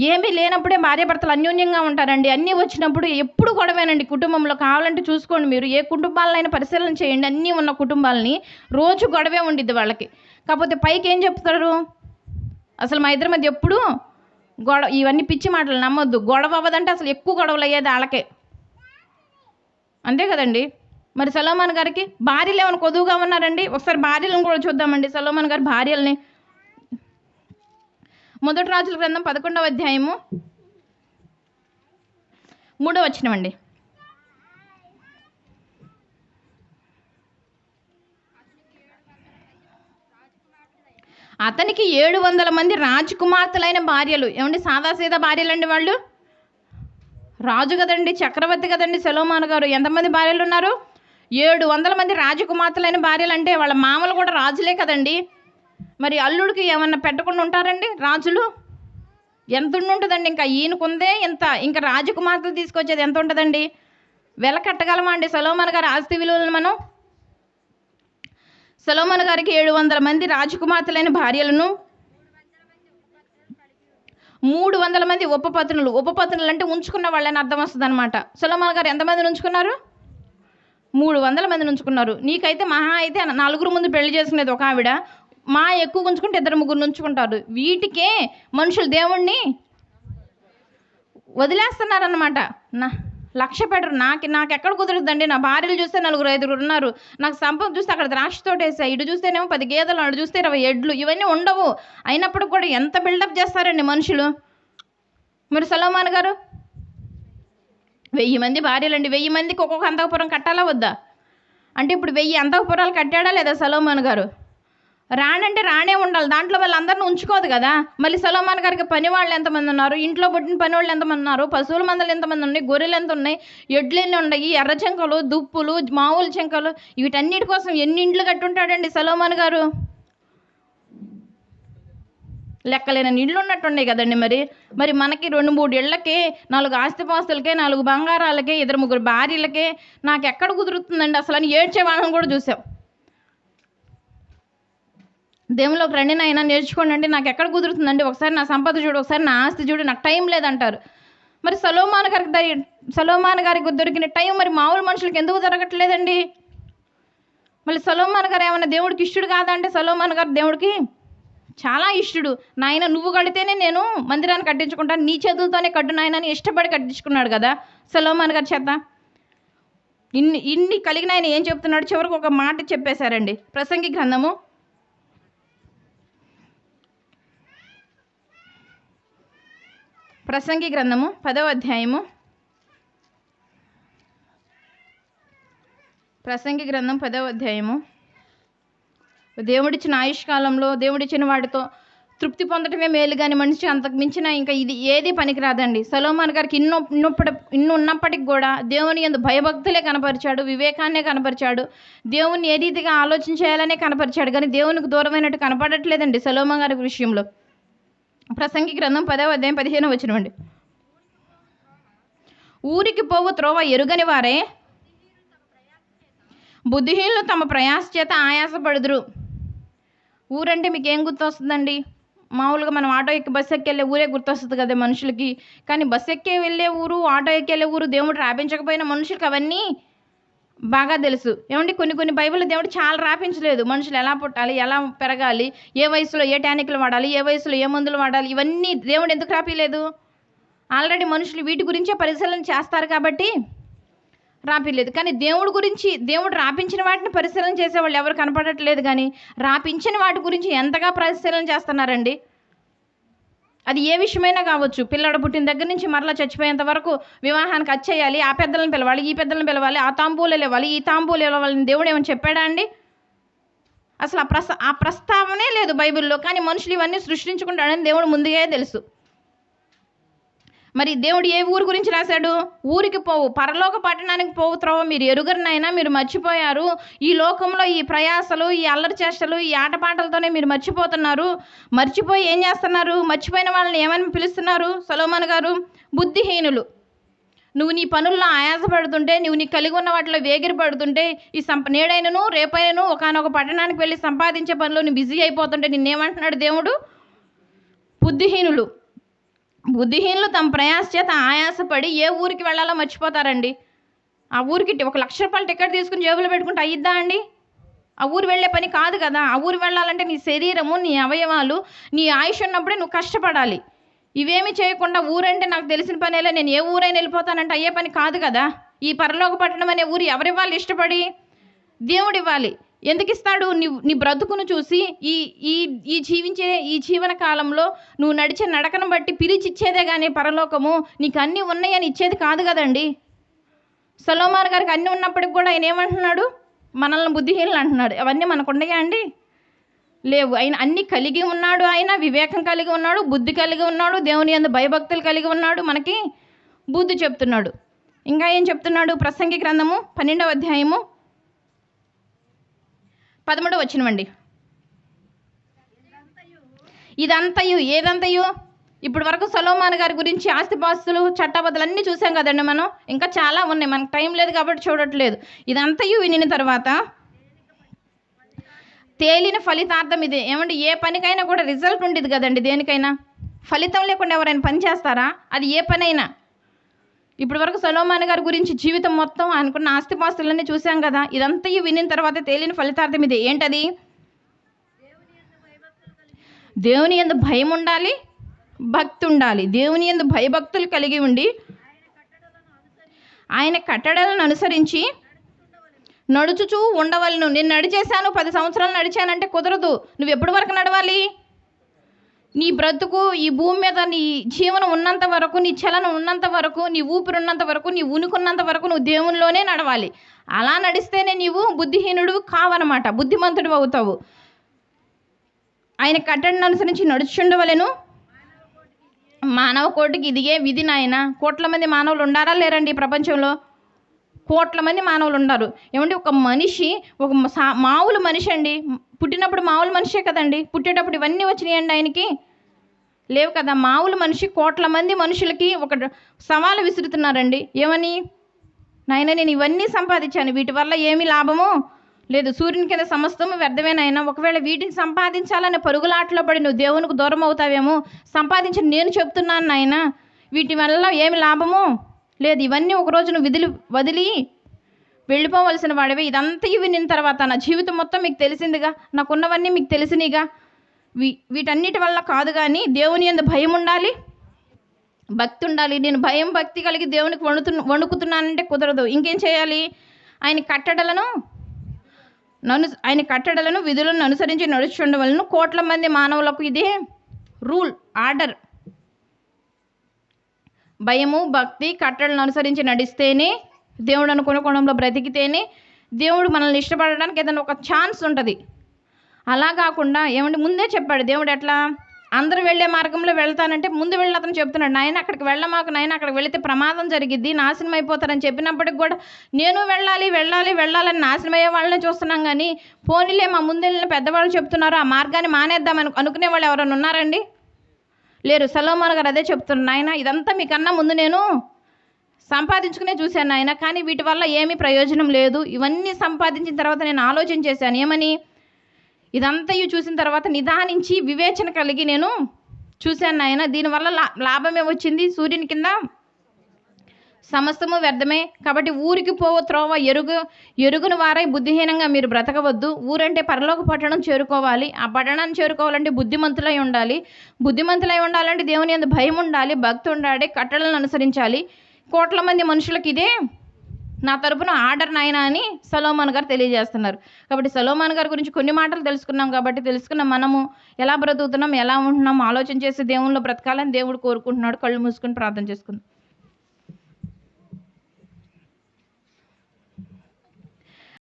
ఏమీ లేనప్పుడే భార్యాభర్తలు అన్యోన్యంగా ఉంటారండి. అన్నీ వచ్చినప్పుడు ఎప్పుడు గొడవేనండి కుటుంబంలో. కావాలంటే చూసుకోండి మీరు, ఏ కుటుంబాలైనా పరిశీలన చేయండి. అన్నీ ఉన్న కుటుంబాలని రోజు గొడవే ఉండిద్ది వాళ్ళకి. కాకపోతే పైకి ఏం చెప్తారు? అసలు మా ఇద్దరి మధ్య ఎప్పుడు ఇవన్నీ పిచ్చి మాటలు నమ్మొద్దు. గొడవ అవ్వదంటే అసలు ఎక్కువ గొడవలు అయ్యేది వాళ్ళకే, అంతే కదండి. మరి సొలొమోన్ గారికి భార్యలు ఏమైనా కొదువుగా ఉన్నారండి? ఒకసారి భార్యలను కూడా చూద్దామండి, సొలొమోన్ గారి భార్యల్ని. మొదటి రాజుల గ్రంథం 11వ అధ్యాయము 3వ వచనమండి. అతనికి 700 మంది రాజకుమార్తెలైన భార్యలు. ఏమండి సాదాసీదా భార్యలండి వాళ్ళు? రాజు కదండి, చక్రవర్తి కదండి సొలొమోన్ గారు. ఎంతమంది భార్యలు ఉన్నారు? 700 మంది రాజకుమార్తెలైన భార్యలు. అంటే వాళ్ళ మామలు కూడా రాజులే కదండి. మరి అల్లుడికి ఏమన్నా పెట్టకుండా ఉంటారండి రాజులు? ఎంత ఉంటుందండి? ఇంకా ఈయనకుందే ఎంత, ఇంకా రాజకుమార్తెలు తీసుకొచ్చేది ఎంత ఉంటుందండి? వెల కట్టగలమా అండి సొలొమోన్ గారి ఆస్తి విలువలను మనం? సొలొమోన్ గారికి 700 మంది రాజకుమార్తెలైన భార్యలను, 300 మంది ఉపపత్నులు. ఉపపత్నులు అంటే ఉంచుకున్న వాళ్ళని అర్థం వస్తుంది అనమాట. సొలొమోన్ గారు ఎంతమందిని ఉంచుకున్నారు? 300 మందిని ఉంచుకున్నారు. నీకైతే మహా అయితే 4 ముందు పెళ్లి చేసుకునేది ఒక ఆవిడ, మా ఎక్కువ ఉంచుకుంటే 2-3 ఉంచుకుంటారు. వీటికే మనుషులు దేవుణ్ణి వదిలేస్తున్నారన్నమాట. లక్ష్య పెట్టరు. నాకు ఎక్కడ కుదురుద్దండి? నా భార్యలు చూస్తే 4-5 ఉన్నారు, నాకు సంపద చూస్తే అక్కడ ద్రాక్ష తోట వేసా, ఇటు చూస్తేనేమో 10 గేదెలు, అటు చూస్తే 20 ఎడ్లు. ఇవన్నీ ఉండవు. అయినప్పుడు కూడా ఎంత బిల్డప్ చేస్తారండి మనుషులు. మరి సొలొమోన్ గారు 1000 మంది భార్యలండి. 1000 మందికి ఒక్కొక్క అంతఃపురం కట్టాలా వద్దా? అంటే ఇప్పుడు 1000 అంతఃపురాలు కట్టాడా లేదా సొలొమోన్ గారు? రానంటే రానే ఉండాలి, దాంట్లో వాళ్ళందరిని ఉంచుకోదు కదా. మళ్ళీ సొలొమోన్ గారికి పని వాళ్ళు ఎంతమంది ఉన్నారు, ఇంట్లో పుట్టిన పని వాళ్ళు ఎంతమంది ఉన్నారు, పశువుల మందలు ఎంతమంది ఉన్నాయి, గొర్రెలు ఎంత ఉన్నాయి, ఎడ్లు ఎన్ని ఉన్నాయి, ఎర్ర చెంకలు, దుప్పులు, మామూలు చెంకలు, వీటన్నిటి కోసం ఎన్ని ఇండ్లు కట్టుంటాడండి సొలొమోన్ గారు. లెక్కలేని ఇళ్ళు ఉన్నట్టున్నాయి కదండి. మరి మనకి 2-3 ఇళ్ళకి, 4 ఆస్తిపాస్తులకే, 4 బంగారాలకే, 2-3 భార్యలకే నాకు ఎక్కడ కుదురుతుందండి అసలు అని ఏడ్చే వాళ్ళని కూడా చూసాం. దేవుళ్ళకి రండి నాయన నేర్చుకోండి అంటే నాకు ఎక్కడ కుదురుతుందండి, ఒకసారి నా సంపద చూడు, ఒకసారి నా ఆస్తి చూడు, నాకు టైం లేదంటారు. మరి సొలొమోన్ గారికి దొరికిన టైం మరి మామూలు మనుషులకి ఎందుకు దొరకట్లేదండి? మళ్ళీ సొలొమోన్ గారు ఏమన్నా దేవుడికి ఇష్టడు కాదా అంటే, సొలొమోన్ గారు దేవుడికి చాలా ఇష్టడు. నాయన నువ్వు కడితేనే నేను మందిరాన్ని కట్టించుకుంటాను, నీ చేతులతోనే కట్టు నాయన అని ఇష్టపడి కట్టించుకున్నాడు కదా సొలొమోన్ గారి చేత. ఇన్ని కలిగిన ఆయన ఏం చెప్తున్నాడు, చివరికి ఒక మాట చెప్పేశారండి. ప్రసంగి గ్రంథము 10వ అధ్యాయము, ప్రసంగి గ్రంథం 10వ అధ్యాయము. దేవుడిచ్చిన ఆయుష్కాలంలో దేవుడిచ్చిన వాటితో తృప్తి పొందటమే మేలు కానీ మనిషి అంతకు మించిన ఇంకా ఇది ఏది పనికిరాదండి. సొలొమోన్ గారికి ఇన్ని ఉన్నప్పటికి కూడా దేవుని యందు భయభక్తులే కనపరిచాడు, వివేకాన్నే కనపరిచాడు, దేవుని ఏ రీతిగా ఆలోచన చేయాలనే కనపరిచాడు, కానీ దేవునికి దూరమైనట్టు కనపడట్లేదండి సొలొమోన్ గారి విషయంలో. ప్రసంగి గ్రంథం 10వ అధ్యాయం 15వ వచనం అండి. ఊరికి పోవు త్రోవ ఎరుగని వారే బుద్ధిహీనులు తమ ప్రయాస చేత ఆయాసపడుదురు. ఊరంటే మీకు ఏం గుర్తొస్తుందండి? మామూలుగా మనం ఆటో ఎక్కి బస్సు ఎక్కి వెళ్ళే ఊరే గుర్తొస్తుంది కదా మనుషులకి. కానీ బస్సు ఎక్కి వెళ్ళే ఊరు, ఆటో ఎక్కి వెళ్ళే ఊరు దేవుడు రాపించకపోయిన మనుషులకి అవన్నీ బాగా తెలుసు. ఏమండి, కొన్ని బైబిల్ దేవుడు చాలా రాపించలేదు. మనుషులు ఎలా పుట్టాలి, ఎలా పెరగాలి, ఏ వయసులో ఏ టానిక్లు వాడాలి, ఏ వయసులో ఏ మందులు వాడాలి, ఇవన్నీ దేవుడు ఎందుకు రాపిలేదు? ఆల్రెడీ మనుషులు వీటి గురించే పరిశీలన చేస్తారు కాబట్టి రాపిలేదు. కానీ దేవుడు గురించి, దేవుడు రాపించిన వాటిని పరిశీలన చేసేవాళ్ళు ఎవరు కనపడట్లేదు, కానీ రాపించిన వాటి గురించి ఎంతగా పరిశీలన చేస్తున్నారండి. అది ఏ విషయమైనా కావచ్చు. పిల్లడు పుట్టిన దగ్గర నుంచి మరలా చచ్చిపోయేంత వరకు వివాహానికి వచ్చేయాలి, ఆ పెద్దలను పిలవాలి, ఈ పెద్దలను పిలవాలి, ఆ తాంబూలు ఇవ్వాలి, ఈ తాంబూలు ఇవ్వాలని దేవుడు ఏమని చెప్పాడా అండి? అసలు ఆ ప్రస్తావనే లేదు బైబిల్లో. కానీ మనుషులు ఇవన్నీ సృష్టించుకుంటాడని దేవుడు ముందుగా తెలుసు. మరి దేవుడు ఏ ఊరు గురించి రాశాడు? ఊరికి పోవు, పరలోక పట్టణానికి పోవు త్రోవ మీరు ఎరుగరినైనా మీరు మర్చిపోయారు. ఈ లోకంలో ఈ ప్రయాసలు, ఈ అల్లరి చేష్టలు, ఈ ఆటపాటలతోనే మీరు మర్చిపోతున్నారు. మర్చిపోయి ఏం చేస్తున్నారు? మర్చిపోయిన వాళ్ళని ఏమని పిలుస్తున్నారు సొలొమోన్ గారు? బుద్ధిహీనులు. నువ్వు నీ పనుల్లో ఆయాసపడుతుంటే, నువ్వు నీ కలిగి ఉన్న వాటిలో వేగిరి పడుతుంటే, ఈ నేడైనను రేపైనను ఒకనొక పట్టణానికి వెళ్ళి సంపాదించే పనిలో నువ్వు బిజీ అయిపోతుంటే నిన్నేమంటున్నాడు దేవుడు? బుద్ధిహీనులు. బుద్ధిహీనులు తమ ప్రయాస చేత ఆయాసపడి ఏ ఊరికి వెళ్ళాలో మర్చిపోతారండి. ఆ ఊరికి 1 లక్ష రూపాయలు టికెట్ తీసుకుని జేబులో పెట్టుకుంటే అయ్యిద్దా అండి? ఆ ఊరు వెళ్ళే పని కాదు కదా. ఆ ఊరు వెళ్ళాలంటే నీ శరీరము, నీ అవయవాలు, నీ ఆయుష్ ఉన్నప్పుడే నువ్వు కష్టపడాలి. ఇవేమి చేయకుండా ఊరంటే నాకు తెలిసిన పనేలే, నేను ఏ ఊరైనా వెళ్ళిపోతానంటే అయ్యే పని కాదు కదా. ఈ పరలోక పట్టణం అనే ఊరు ఎవరివ్వాలి? ఇష్టపడి దేవుడు ఇవ్వాలి. ఎందుకు ఇస్తాడు? నీ బ్రతుకును చూసి ఈ జీవించే ఈ జీవన కాలంలో నువ్వు నడిచే నడకను బట్టి పిలిచిచ్చేదే కానీ పరలోకము నీకు అన్నీ ఉన్నాయని ఇచ్చేది కాదు కదండి. సొలొమోన్ గారికి అన్నీ ఉన్నప్పటికి కూడా ఆయన ఏమంటున్నాడు? మనల్ని బుద్ధిహీనులు అంటున్నాడు. అవన్నీ మనకు ఉన్నాయా అండి? లేవు. ఆయన అన్నీ కలిగి ఉన్నాడు. ఆయన వివేకం కలిగి ఉన్నాడు, బుద్ధి కలిగి ఉన్నాడు, దేవుని యందు భయభక్తులు కలిగి ఉన్నాడు, మనకి బుద్ధి చెప్తున్నాడు. ఇంకా ఏం చెప్తున్నాడు? ప్రసంగి గ్రంథము 12వ అధ్యాయము 13వ వచనం అండి. ఇదంతయు ఏదంతయు? ఇప్పటి వరకు సొలొమోన్ గారి గురించి ఆస్తిపాస్తులు, చట్టబద్ధలు అన్నీ చూసాం కదండి. మనం ఇంకా చాలా ఉన్నాయి, మనకు టైం లేదు కాబట్టి చూడట్లేదు. ఇదంతయు వినిన తర్వాత తేలిన ఫలితార్థం ఇదే. ఏమంటే ఏ పనికైనా కూడా రిజల్ట్ ఉండేది కదండి. దేనికైనా ఫలితం లేకుండా ఎవరైనా పని చేస్తారా? అది ఏ పనైనా. ఇప్పటి వరకు సొలొమోన్ గారి గురించి జీవితం మొత్తం అనుకున్న ఆస్తిపాస్తులన్నీ చూసాం కదా. ఇదంతా వినిన తర్వాత తేలిన ఫలితార్థం ఇదే. ఏంటది? దేవుని యందు భయం ఉండాలి, భక్తి ఉండాలి. దేవుని యందు భయభక్తులు కలిగి ఉండి ఆయన కట్టడలను అనుసరించి నడుచుచూ ఉండవలను. నేను నడిచేశాను, 10 సంవత్సరాలు నడిచానంటే కుదరదు. నువ్వు ఎప్పటి వరకు నడవాలి? నీ బ్రతుకు ఈ భూమి మీద, నీ జీవనం ఉన్నంత వరకు, నీ చలనం ఉన్నంత వరకు, నీ ఊపిరి ఉన్నంత వరకు, నీ ఉనికున్నంత వరకు నువ్వు దేవునిలోనే నడవాలి. అలా నడిస్తేనే నీవు బుద్ధిహీనుడు కావన్నమాట, బుద్ధిమంతుడు అవుతావు. ఆయన కట్టడిని అనుసరించి నడుచుండవలెను. మానవ కోటికి ఇదిగే విధి నాయన. కోట్ల మంది మానవులు ఉండారా లేరండి ఈ ప్రపంచంలో? కోట్ల మంది మానవులు ఉన్నారు. ఏమంటే ఒక మనిషి ఒక మామూలు మనిషి అండి. పుట్టినప్పుడు మామూలు మనిషే కదండి. పుట్టేటప్పుడు ఇవన్నీ వచ్చినాయండి ఆయనకి? లేవు కదా. మామూలు మనిషి కోట్ల మంది మనుషులకి ఒక సవాలు విసురుతున్నారండి. ఏమని? నాయన నేను ఇవన్నీ సంపాదించాను, వీటి వల్ల ఏమి లాభము లేదు, సూర్యుని కింద సమస్తము వ్యర్థమేనాయన. ఒకవేళ వీటిని సంపాదించాలనే పరుగులాటలో పడి నువ్వు దేవునికి దూరం అవుతావేమో. సంపాదించి నేను చెప్తున్నాను నాయన, వీటి వల్ల ఏమి లాభము లేదు. ఇవన్నీ ఒకరోజు నువ్వు వదిలి వెళ్ళిపోవలసిన వాడివే. ఇదంతా వినిన తర్వాత నా జీవితం మొత్తం మీకు తెలిసిందిగా, నాకున్నవన్నీ మీకు తెలిసినగా. వీటన్నిటి వల్ల కాదు, కానీ దేవుని యందు భయం ఉండాలి, భక్తి ఉండాలి. నేను భయం భక్తి కలిగి దేవునికి వణుకుతున్నానంటే కుదరదు. ఇంకేం చేయాలి? ఆయన కట్టడలను విధులను అనుసరించి నడుచుండవలను. కోట్ల మంది మానవులకు ఇదే రూల్, ఆర్డర్. భయము భక్తి కట్టడలను అనుసరించి నడిస్తేనే, దేవుడు అనుకున్న కోణంలో బ్రతికితేనే దేవుడు మనల్ని ఇష్టపడడానికి ఏదైనా ఒక ఛాన్స్ ఉంటుంది. అలా కాకుండా ఏమంటే ముందే చెప్పాడు దేవుడు. ఎట్లా? అందరూ వెళ్ళే మార్గంలో వెళ్తానంటే ముందు వెళ్ళి అతను చెప్తున్నాడు, నాయన అక్కడికి వెళ్ళమాకు నాయన, అక్కడికి వెళితే ప్రమాదం జరిగిద్ది, నాశనం అయిపోతారని చెప్పినప్పటికి కూడా నేను వెళ్ళాలని నాశనం అయ్యే వాళ్ళనే చూస్తున్నాం. కానీ పోనీలే మా ముందు వెళ్ళిన పెద్దవాళ్ళు చెప్తున్నారు, ఆ మార్గాన్ని మానేద్దామని అనుకునే వాళ్ళు ఎవరైనా ఉన్నారండి? లేరు. సొలొమోను గారు అదే చెప్తున్నారు, నాయన ఇదంతా మీకన్నా ముందు నేను సంపాదించుకునే చూశాను నాయన, కానీ వీటి వల్ల ఏమీ ప్రయోజనం లేదు. ఇవన్నీ సంపాదించిన తర్వాత నేను ఆలోచన చేశాను. ఏమని? ఇదంతా చూసిన తర్వాత నిదానించి వివేచన కలిగి నేను చూశాను నాయన, దీనివల్ల లాభమే వచ్చింది. సూర్యుని కింద సమస్తము వ్యర్థమే. కాబట్టి ఊరికి పోవ త్రోవ ఎరుగుని వారై బుద్ధిహీనంగా మీరు బ్రతకవద్దు. ఊరంటే పరలోక పట్టణం చేరుకోవాలి. ఆ పట్టణాన్ని చేరుకోవాలంటే బుద్ధిమంతులై ఉండాలంటే దేవుని యందు భయం ఉండాలి, భక్తి ఉండాలి, కట్టడలను అనుసరించాలి. కోట్ల మంది మనుషులకి ఇదే నా తరపున ఆర్డర్ నాయన అని సొలొమోను గారు తెలియజేస్తున్నారు. కాబట్టి సొలొమోను గారి గురించి కొన్ని మాటలు తెలుసుకున్నాం. కాబట్టి తెలుసుకున్న మనము ఎలా బ్రతుకుతున్నాం, ఎలా ఉంటున్నాం ఆలోచన చేసి దేవునిలో బ్రతకాలని దేవుడు కోరుకుంటున్నాడు. కళ్ళు మూసుకొని ప్రార్థన చేసుకుందాం.